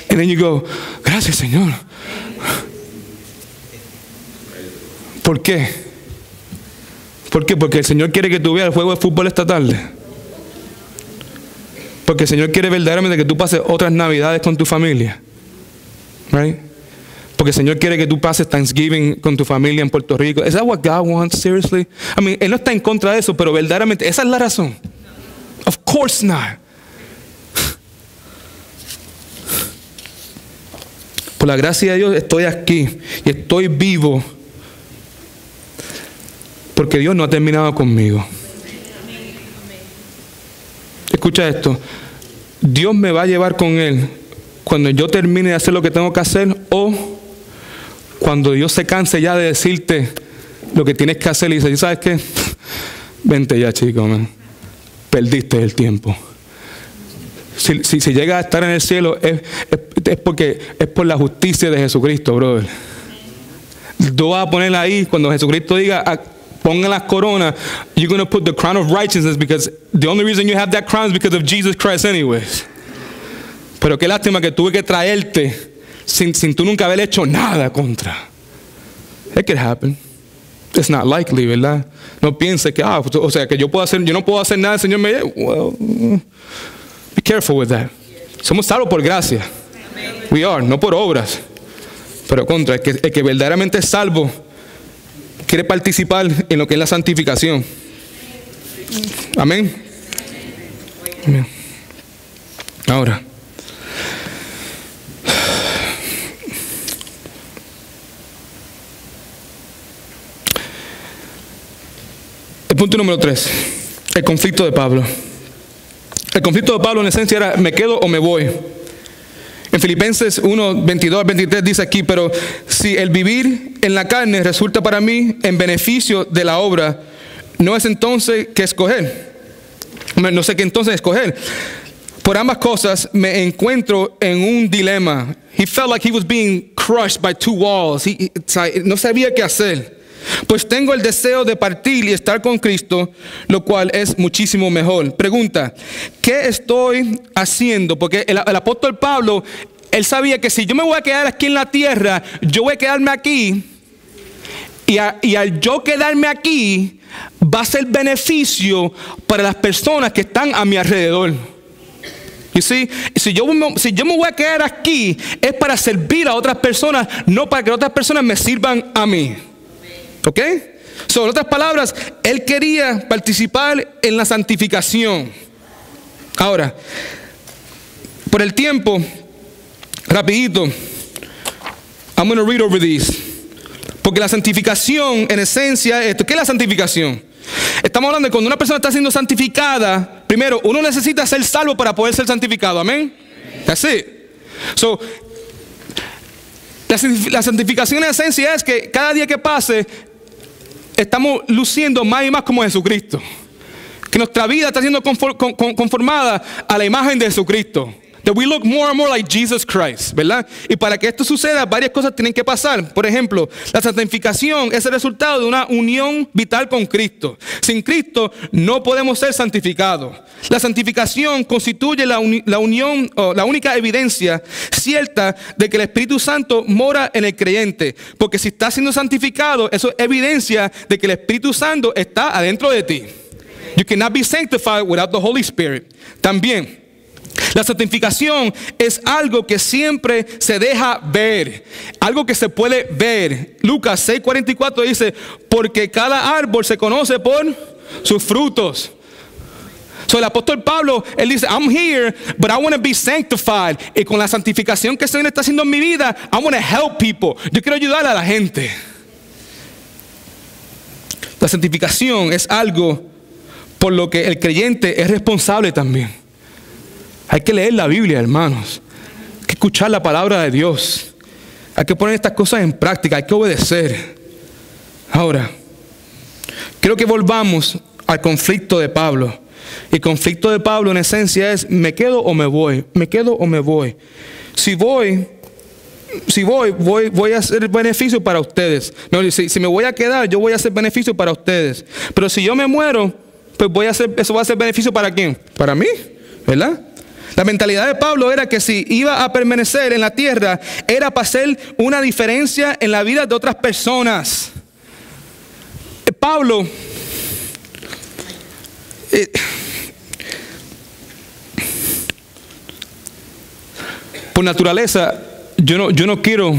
and then you go, gracias Señor. ¿Por qué? ¿Por qué? Porque el Señor quiere que tú veas el juego de fútbol esta tarde. Porque el Señor quiere verdaderamente que tú pases otras navidades con tu familia. Right? Porque el Señor quiere que tú pases Thanksgiving con tu familia en Puerto Rico. ¿Es that what God wants? Seriously? I mean, Él no está en contra de eso, pero verdaderamente esa es la razón. Of course not. Por la gracia de Dios estoy aquí y estoy vivo. Porque Dios no ha terminado conmigo. Escucha esto. Dios me va a llevar con Él cuando yo termine de hacer lo que tengo que hacer, o cuando Dios se canse ya de decirte lo que tienes que hacer y dice, ¿sabes qué? Vente ya, chico, man. Perdiste el tiempo. Si llegas a estar en el cielo es porque es por la justicia de Jesucristo, brother. Tú vas a poner ahí cuando Jesucristo diga, pongan las coronas, you're going to put the crown of righteousness because the only reason you have that crown is because of Jesus Christ anyways. Pero qué lástima que tuve que traerte sin tú nunca haber hecho nada contra. It could happen. It's not likely, ¿verdad? No piense que, o sea, que yo no puedo hacer nada, el Señor me dice, well, be careful with that. Somos salvos por gracia. We are, no por obras. Pero contra, el que verdaderamente es salvo quiere participar en lo que es la santificación. Amén. Amén. Ahora, el punto número 3, el conflicto de Pablo. El conflicto de Pablo en esencia era, ¿me quedo o me voy? En Filipenses 1, 22 al 23 dice aquí, pero si el vivir en la carne resulta para mí en beneficio de la obra, no es entonces que escoger. No sé qué entonces escoger. Por ambas cosas me encuentro en un dilema. He felt like he was being crushed by two walls. No sabía qué hacer. Pues tengo el deseo de partir y estar con Cristo, lo cual es muchísimo mejor. Pregunta, ¿qué estoy haciendo? Porque el apóstol Pablo, él sabía que si yo me voy a quedar aquí en la tierra, yo voy a quedarme aquí. Y al yo quedarme aquí, va a ser beneficio para las personas que están a mi alrededor. You see? Si yo me voy a quedar aquí, es para servir a otras personas, no para que otras personas me sirvan a mí. ¿Ok? So, en otras palabras, él quería participar en la santificación. Ahora, por el tiempo, rapidito, I'm going to read over these. Porque la santificación, en esencia, esto. ¿Qué es la santificación? Estamos hablando de cuando una persona está siendo santificada, primero, uno necesita ser salvo para poder ser santificado. Amén. That's it. So, la santificación en esencia es que cada día que pase, estamos luciendo más y más como Jesucristo. Que nuestra vida está siendo conformada a la imagen de Jesucristo. That we look more and more like Jesus Christ, ¿verdad? Y para que esto suceda, varias cosas tienen que pasar. Por ejemplo, la santificación es el resultado de una unión vital con Cristo. Sin Cristo no podemos ser santificados. La santificación constituye la unión, o la única evidencia cierta de que el Espíritu Santo mora en el creyente. Porque si está siendo santificado, eso es evidencia de que el Espíritu Santo está adentro de ti. You cannot be sanctified without the Holy Spirit. También, la santificación es algo que siempre se deja ver, algo que se puede ver. Lucas 6:44 dice, porque cada árbol se conoce por sus frutos. So, el apóstol Pablo, él dice, I'm here, but I want to be sanctified. Y con la santificación que el Señor está haciendo en mi vida, I want to help people. Yo quiero ayudar a la gente. La santificación es algo por lo que el creyente es responsable también. Hay que leer la Biblia, hermanos. Hay que escuchar la palabra de Dios. Hay que poner estas cosas en práctica. Hay que obedecer. Ahora, quiero que volvamos al conflicto de Pablo. El conflicto de Pablo en esencia es, ¿me quedo o me voy? ¿Me quedo o me voy? Si voy a hacer beneficio para ustedes. Si me voy a quedar, yo voy a hacer beneficio para ustedes. Pero si yo me muero, pues eso va a ser beneficio ¿para quién? Para mí, ¿verdad? La mentalidad de Pablo era que si iba a permanecer en la tierra, era para hacer una diferencia en la vida de otras personas. Pablo, por naturaleza, yo no quiero.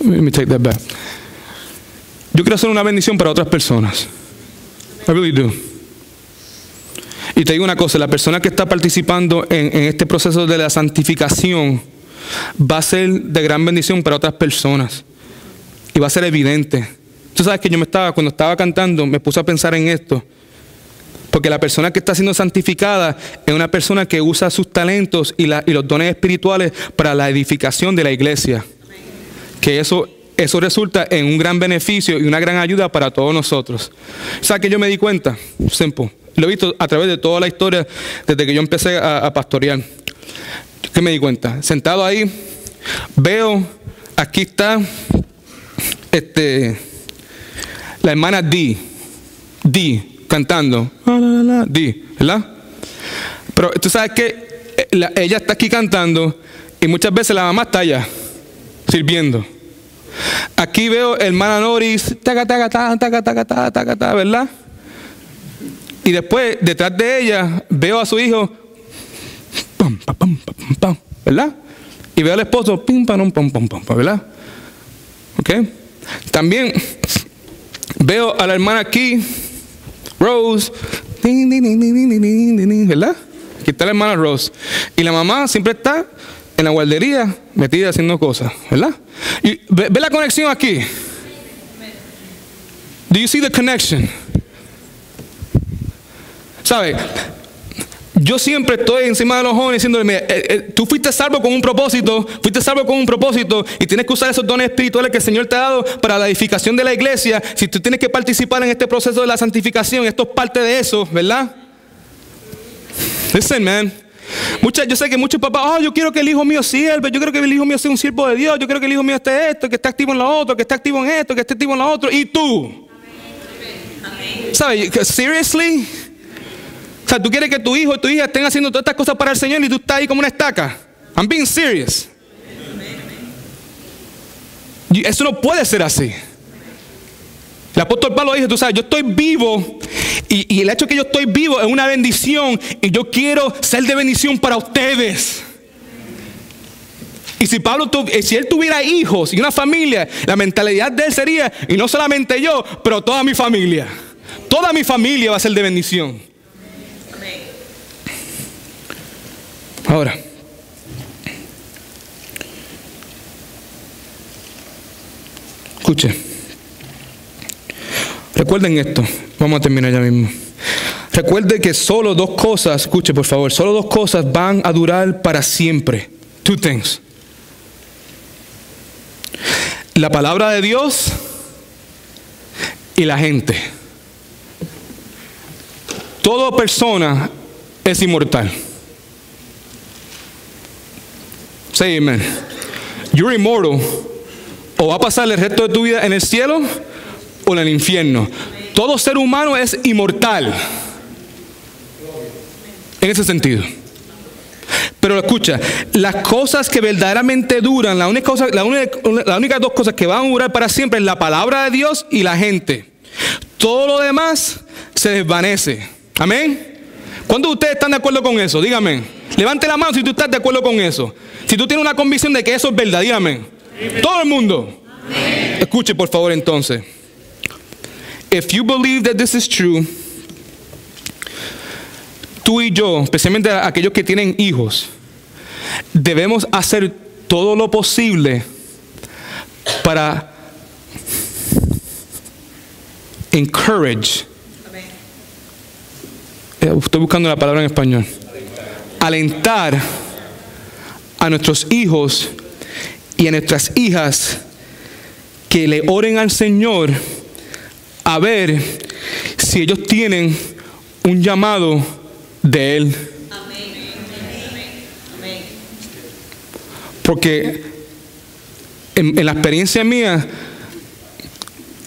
Let me take that back. Yo quiero hacer una bendición para otras personas. I really do. Y te digo una cosa, la persona que está participando en este proceso de la santificación va a ser de gran bendición para otras personas. Y va a ser evidente. Tú sabes que cuando estaba cantando, me puse a pensar en esto. Porque la persona que está siendo santificada es una persona que usa sus talentos y los dones espirituales para la edificación de la iglesia. Que eso resulta en un gran beneficio y una gran ayuda para todos nosotros. ¿Sabes que yo me di cuenta? Simple. Lo he visto a través de toda la historia desde que yo empecé a pastorear. ¿Qué me di cuenta? Sentado ahí, veo, aquí está la hermana Dee, cantando, Dee, ¿verdad? Pero tú sabes que ella está aquí cantando y muchas veces la mamá está allá, sirviendo. Aquí veo hermana Noris, ¿verdad? Y después, detrás de ella, veo a su hijo, ¿verdad? Y veo al esposo, ¿verdad? ¿Ok? También veo a la hermana aquí, Rose, ¿verdad? Aquí está la hermana Rose. Y la mamá siempre está en la guardería, metida haciendo cosas, ¿verdad? Y ve la conexión aquí. Do you see the connection? ¿Sabe? Yo siempre estoy encima de los jóvenes diciéndole, tú fuiste salvo con un propósito, y tienes que usar esos dones espirituales que el Señor te ha dado para la edificación de la iglesia. Si tú tienes que participar en este proceso de la santificación, esto es parte de eso, ¿verdad? Listen, man. Yo sé que muchos papás, yo quiero que el hijo mío sirva, yo quiero que el hijo mío sea un siervo de Dios, yo quiero que el hijo mío esté esto, que esté activo en lo otro, que esté activo en esto, que esté activo en lo otro. ¿Y tú? ¿Sabes? Seriously? O sea, tú quieres que tu hijo y tu hija estén haciendo todas estas cosas para el Señor y tú estás ahí como una estaca. I'm being serious. Eso no puede ser así. El apóstol Pablo dijo, tú sabes, yo estoy vivo y el hecho de que yo estoy vivo es una bendición y yo quiero ser de bendición para ustedes. Y si si él tuviera hijos y una familia, la mentalidad de él sería, y no solamente yo, pero toda mi familia. Toda mi familia va a ser de bendición. Ahora, escuche, recuerden esto, vamos a terminar ya mismo. Recuerden que solo dos cosas, escuche por favor, solo dos cosas van a durar para siempre. Two things. La palabra de Dios y la gente. Toda persona es inmortal. Say amen. You're immortal. O va a pasar el resto de tu vida en el cielo o en el infierno. Todo ser humano es inmortal. En ese sentido. Pero escucha, las cosas que verdaderamente duran, las únicas dos cosas que van a durar para siempre es la palabra de Dios y la gente. Todo lo demás se desvanece. Amén. ¿Cuántos de ustedes están de acuerdo con eso? Dígame. Levante la mano si tú estás de acuerdo con eso. Si tú tienes una convicción de que eso es verdad, dígame. Todo el mundo. Escuche por favor entonces. If you believe that this is true, tú y yo, especialmente aquellos que tienen hijos, debemos hacer todo lo posible para encourage. Estoy buscando la palabra en español. Alentar a nuestros hijos y a nuestras hijas que le oren al Señor a ver si ellos tienen un llamado de Él. Porque en la experiencia mía,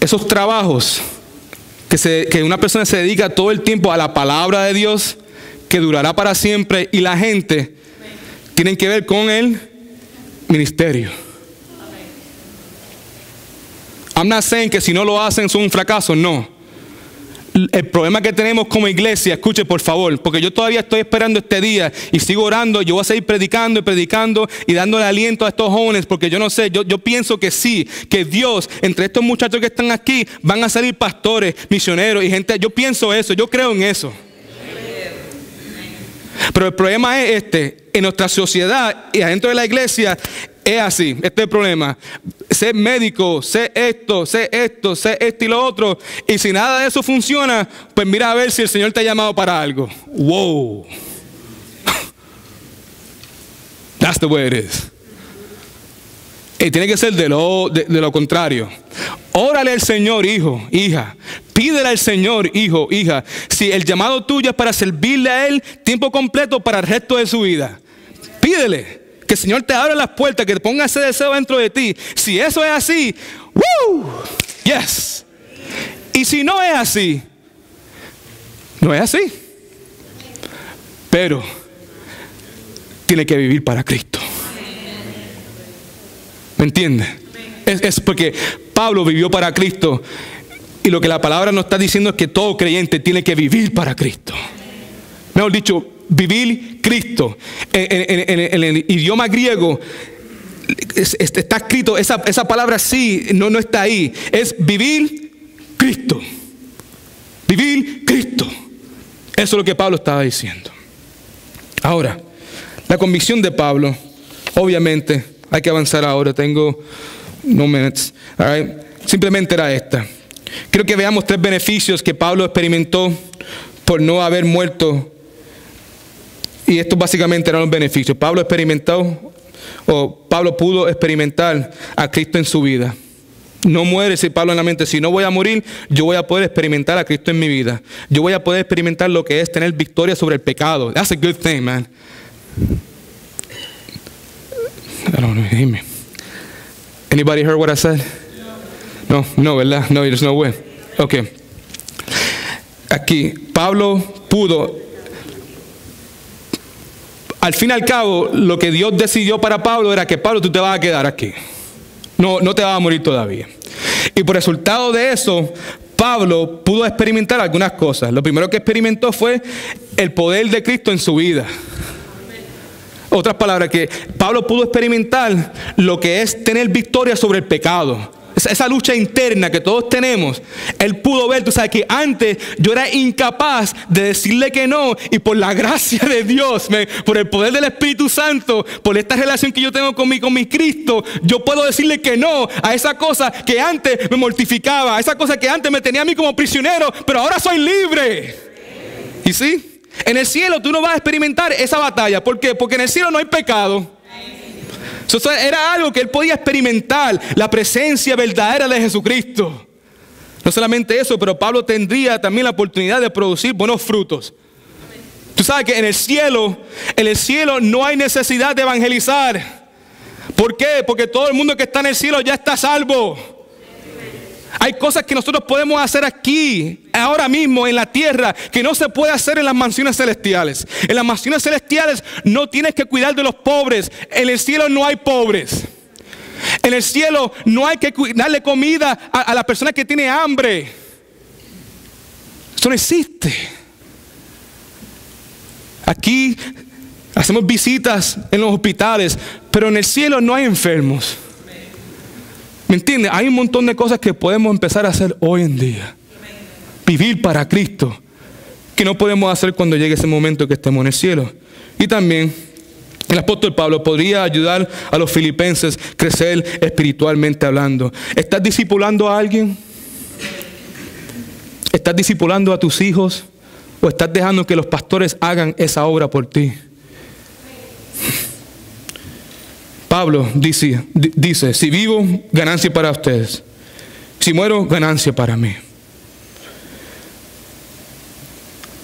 esos trabajos que una persona se dedica todo el tiempo a la palabra de Dios, que durará para siempre, y la gente, tienen que ver con el ministerio. I'm not saying que si no lo hacen son un fracaso, no. El problema que tenemos como iglesia, escuche por favor, porque yo todavía estoy esperando este día y sigo orando, yo voy a seguir predicando y predicando y dándole aliento a estos jóvenes, porque yo no sé, yo pienso que sí, que Dios, entre estos muchachos que están aquí, van a salir pastores, misioneros y gente, yo pienso eso, yo creo en eso. Pero el problema es en nuestra sociedad y adentro de la iglesia es así, este es el problema. Sé médico, sé esto y lo otro, y si nada de eso funciona, pues mira a ver si el Señor te ha llamado para algo. Wow. That's the way it is. Y tiene que ser de lo contrario. Órale al Señor, hijo, hija. Pídele al Señor, hijo, hija. Si el llamado tuyo es para servirle a Él tiempo completo para el resto de su vida, pídele que el Señor te abra las puertas, que te ponga ese deseo dentro de ti. Si eso es así, ¡woo! Yes. Y si no es así, no es así. Pero tiene que vivir para Cristo. ¿Me entiende? Es porque Pablo vivió para Cristo. Y lo que la palabra nos está diciendo es que todo creyente tiene que vivir para Cristo. Mejor dicho, vivir Cristo. En el idioma griego está escrito, esa palabra sí, no está ahí. Es vivir Cristo. Vivir Cristo. Eso es lo que Pablo estaba diciendo. Ahora, la convicción de Pablo, obviamente, hay que avanzar ahora. Tengo no minutes. All right. Simplemente era esta. Quiero que veamos 3 beneficios que Pablo experimentó por no haber muerto. Y estos básicamente eran los beneficios. Pablo pudo experimentar a Cristo en su vida. No muere, si Pablo en la mente, si no voy a morir, yo voy a poder experimentar a Cristo en mi vida. Yo voy a poder experimentar lo que es tener victoria sobre el pecado. That's a good thing, man. I don't know. Anybody heard what I said? No, ¿verdad? No, there's no way. Okay. Aquí, Pablo pudo. Al fin y al cabo, lo que Dios decidió para Pablo era que Pablo, tú te vas a quedar aquí. No te vas a morir todavía. Y por resultado de eso, Pablo pudo experimentar algunas cosas. Lo primero que experimentó fue el poder de Cristo en su vida. Otras palabras, que Pablo pudo experimentar lo que es tener victoria sobre el pecado. Esa lucha interna que todos tenemos. Él pudo ver, tú sabes que antes yo era incapaz de decirle que no. Y por la gracia de Dios, por el poder del Espíritu Santo, por esta relación que yo tengo con mi Cristo, yo puedo decirle que no a esa cosa que antes me mortificaba, a esa cosa que antes me tenía a mí como prisionero, pero ahora soy libre. ¿Y sí? En el cielo tú no vas a experimentar esa batalla. ¿Por qué? Porque en el cielo no hay pecado. Eso era algo que él podía experimentar, la presencia verdadera de Jesucristo. No solamente eso, pero Pablo tendría también la oportunidad de producir buenos frutos. Tú sabes que en el cielo no hay necesidad de evangelizar. ¿Por qué? Porque todo el mundo que está en el cielo ya está salvo. Hay cosas que nosotros podemos hacer aquí, ahora mismo en la tierra, que no se puede hacer en las mansiones celestiales. En las mansiones celestiales no tienes que cuidar de los pobres. En el cielo no hay pobres. En el cielo no hay que darle comida a la persona que tiene hambre. Eso no existe. Aquí hacemos visitas en los hospitales, pero en el cielo no hay enfermos. ¿Me entiendes? Hay un montón de cosas que podemos empezar a hacer hoy en día. Vivir para Cristo, que no podemos hacer cuando llegue ese momento que estemos en el cielo. Y también el apóstol Pablo podría ayudar a los filipenses a crecer espiritualmente hablando. ¿Estás discipulando a alguien? ¿Estás discipulando a tus hijos? ¿O estás dejando que los pastores hagan esa obra por ti? Pablo dice, si vivo, ganancia para ustedes. Si muero, ganancia para mí.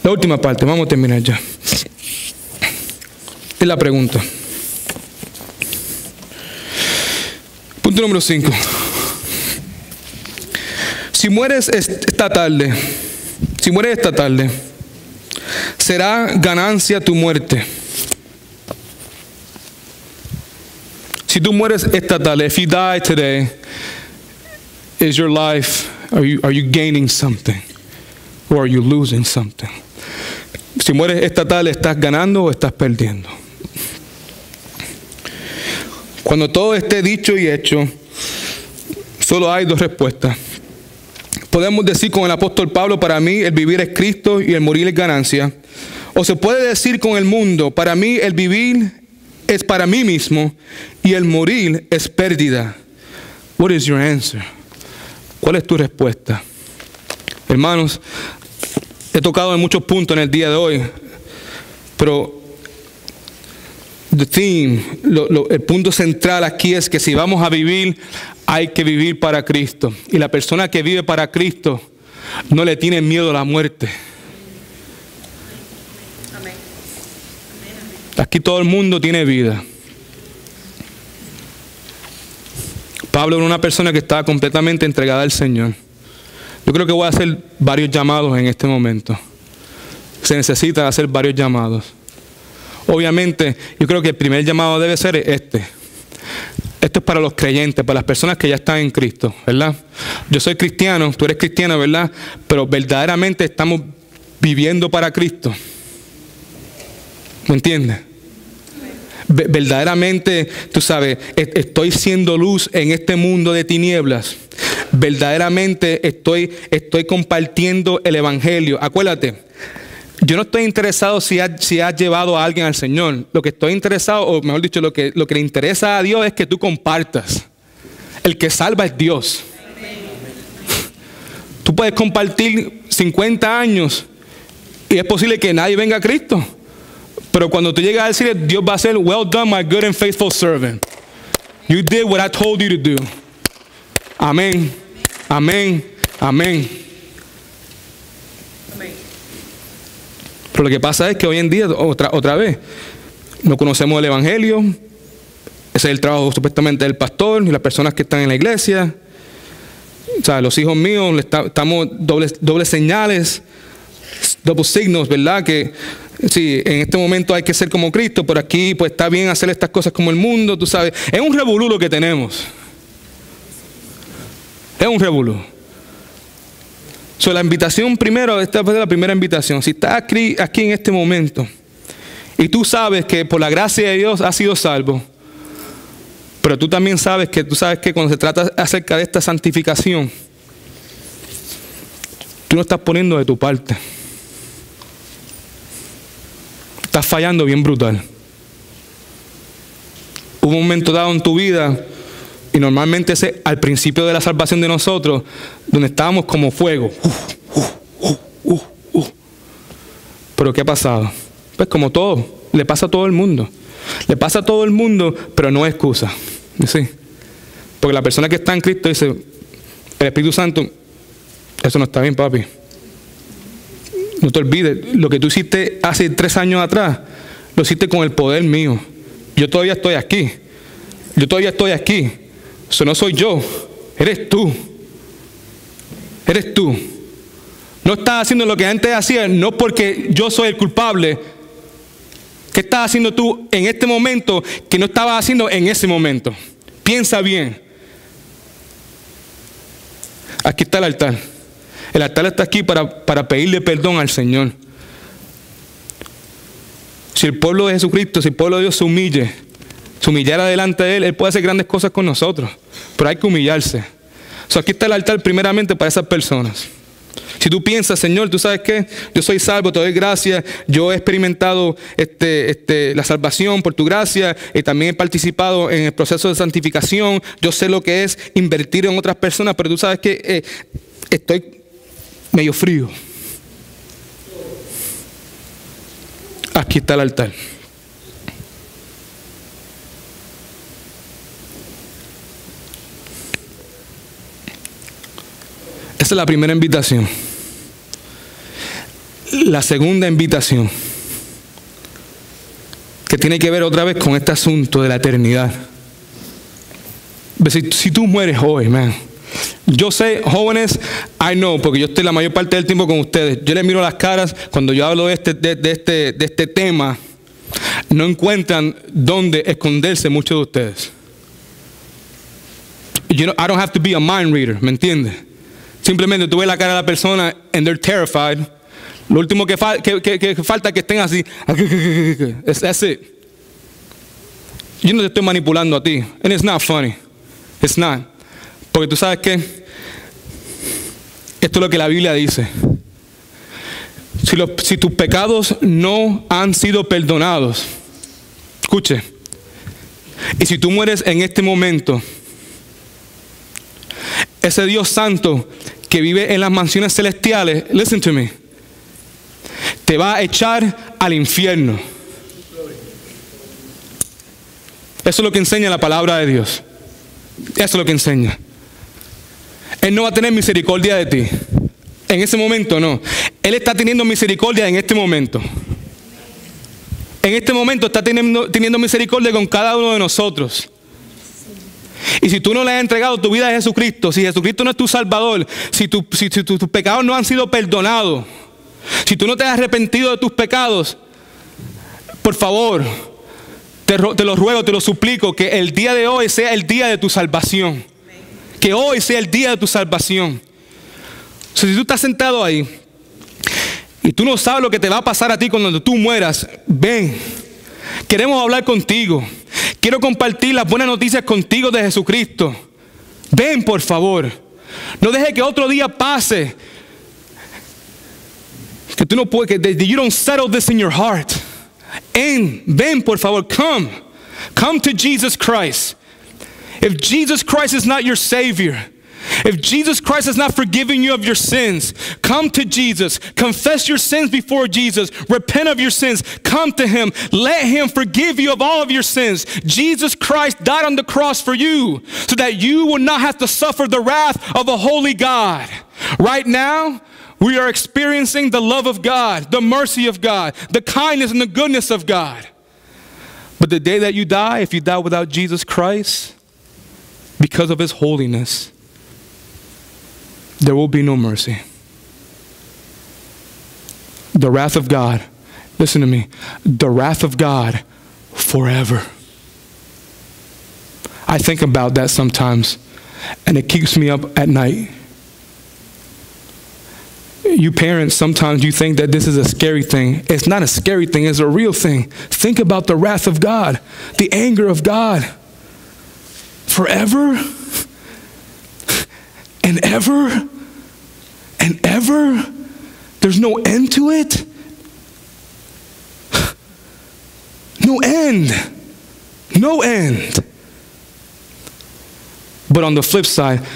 La última parte, vamos a terminar ya. Es la pregunta. Punto número 5. Si mueres esta tarde, ¿será ganancia tu muerte? Si tú mueres esta tarde, if you die today, is your life, are you gaining something? Or are you losing something? Si mueres esta tarde, ¿estás ganando o estás perdiendo? Cuando todo esté dicho y hecho, solo hay 2 respuestas. Podemos decir con el apóstol Pablo, para mí el vivir es Cristo y el morir es ganancia. O se puede decir con el mundo, para mí el vivir es para mí mismo y el morir es pérdida. What is your answer? ¿Cuál es tu respuesta? Hermanos, he tocado en muchos puntos en el día de hoy, pero el punto central aquí es que si vamos a vivir, hay que vivir para Cristo. Y la persona que vive para Cristo no le tiene miedo a la muerte. Aquí todo el mundo tiene vida. Pablo era una persona que estaba completamente entregada al Señor. Yo creo que voy a hacer varios llamados en este momento. Se necesita hacer varios llamados. Obviamente, yo creo que el primer llamado debe ser este. Esto es para los creyentes, para las personas que ya están en Cristo, ¿verdad? Yo soy cristiano, tú eres cristiano, ¿verdad? Pero verdaderamente estamos viviendo para Cristo. ¿Me entiendes? Verdaderamente, tú sabes, estoy siendo luz en este mundo de tinieblas. Verdaderamente estoy compartiendo el evangelio. Acuérdate, yo no estoy interesado si has llevado a alguien al Señor. Lo que estoy interesado, o mejor dicho, lo que le interesa a Dios es que tú compartas. El que salva es Dios. Tú puedes compartir 50 años y es posible que nadie venga a Cristo. Pero cuando tú llegas a decirle, Dios va a ser, well done, my good and faithful servant. You did what I told you to do. Amén. Amén. Amén. Pero lo que pasa es que hoy en día, otra vez, no conocemos el evangelio. Ese es el trabajo supuestamente del pastor y las personas que están en la iglesia. O sea, los hijos míos, estamos dobles señales, dobles signos, ¿verdad? Que sí, en este momento hay que ser como Cristo, pero aquí pues está bien hacer estas cosas como el mundo, tú sabes. Es un revolú lo que tenemos. Es un revolú. So, la invitación primero, esta es la primera invitación. Si estás aquí en este momento y tú sabes que por la gracia de Dios has sido salvo, pero tú también sabes que cuando se trata acerca de esta santificación, tú no estás poniendo de tu parte. Estás fallando bien brutal. Hubo un momento dado en tu vida, y normalmente es al principio de la salvación de nosotros, donde estábamos como fuego. Pero ¿qué ha pasado? Pues como todo, le pasa a todo el mundo. Le pasa a todo el mundo, pero no es excusa. ¿Sí? Porque la persona que está en Cristo dice, el Espíritu Santo, eso no está bien, papi. No te olvides, lo que tú hiciste hace 3 años atrás, lo hiciste con el poder mío. Yo todavía estoy aquí. Yo todavía estoy aquí. Eso no soy yo. Eres tú. Eres tú. No estás haciendo lo que antes hacía, no porque yo soy el culpable. ¿Qué estás haciendo tú en este momento que no estabas haciendo en ese momento? Piensa bien. Aquí está el altar. El altar está aquí para pedirle perdón al Señor. Si el pueblo de Jesucristo, si el pueblo de Dios se humillara delante de Él puede hacer grandes cosas con nosotros. Pero hay que humillarse. Aquí está el altar primeramente para esas personas. Si tú piensas, Señor, ¿tú sabes qué? Yo soy salvo, te doy gracias. Yo he experimentado la salvación por tu gracia. Y también he participado en el proceso de santificación. Yo sé lo que es invertir en otras personas. Pero tú sabes que estoy medio frío. Aquí está el altar. Esa es la primera invitación. La segunda invitación, que tiene que ver otra vez con este asunto de la eternidad. Si tú mueres hoy, man. Yo sé, jóvenes, I know, porque yo estoy la mayor parte del tiempo con ustedes. Yo les miro las caras cuando yo hablo de este tema. No encuentran dónde esconderse muchos de ustedes. I don't have to be a mind reader, ¿me entiendes? Simplemente tú ves la cara de la persona and they're terrified. Lo último que falta es que estén así. That's it. Yo no te estoy manipulando a ti. And it's not funny. It's not. Porque tú sabes que esto es lo que la Biblia dice. Si tus pecados no han sido perdonados, escuche, y si tú mueres en este momento, ese Dios santo que vive en las mansiones celestiales, listen to me, te va a echar al infierno. Eso es lo que enseña la palabra de Dios. Eso es lo que enseña. Él no va a tener misericordia de ti. En ese momento no. Él está teniendo misericordia en este momento. En este momento está teniendo misericordia con cada uno de nosotros. Y si tú no le has entregado tu vida a Jesucristo, si Jesucristo no es tu Salvador, si tus pecados no han sido perdonados, si tú no te has arrepentido de tus pecados, por favor, te lo ruego, te lo suplico, que el día de hoy sea el día de tu salvación. Que hoy sea el día de tu salvación. O sea, si tú estás sentado ahí y tú no sabes lo que te va a pasar a ti cuando tú mueras, ven. Queremos hablar contigo. Quiero compartir las buenas noticias contigo de Jesucristo. Ven, por favor. No dejes que otro día pase. Que tú no puedes, que you don't settle this in your heart. Ven, por favor, come to Jesus Christ. If Jesus Christ is not your Savior, if Jesus Christ has not forgiven you of your sins, come to Jesus. Confess your sins before Jesus. Repent of your sins. Come to Him. Let Him forgive you of all of your sins. Jesus Christ died on the cross for you so that you will not have to suffer the wrath of a holy God. Right now, we are experiencing the love of God, the mercy of God, the kindness and the goodness of God. But the day that you die, if you die without Jesus Christ, because of His holiness, there will be no mercy. The wrath of God, listen to me, the wrath of God forever. I think about that sometimes, and it keeps me up at night. You parents, sometimes you think that this is a scary thing. It's not a scary thing, it's a real thing. Think about the wrath of God, the anger of God. Forever and ever and ever. There's no end to it. No end. No end. But on the flip side,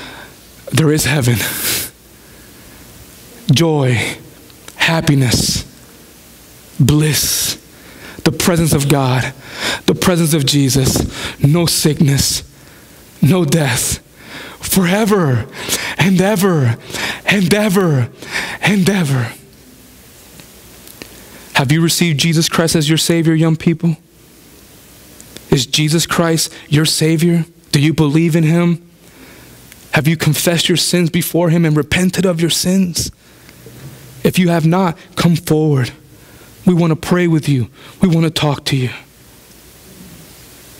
there is heaven. Joy, happiness, bliss, the presence of God, the presence of Jesus, no sickness, no death, forever and ever and ever and ever. Have you received Jesus Christ as your Savior, young people? Is Jesus Christ your Savior? Do you believe in Him? Have you confessed your sins before Him and repented of your sins? If you have not, come forward. We want to pray with you. We want to talk to you.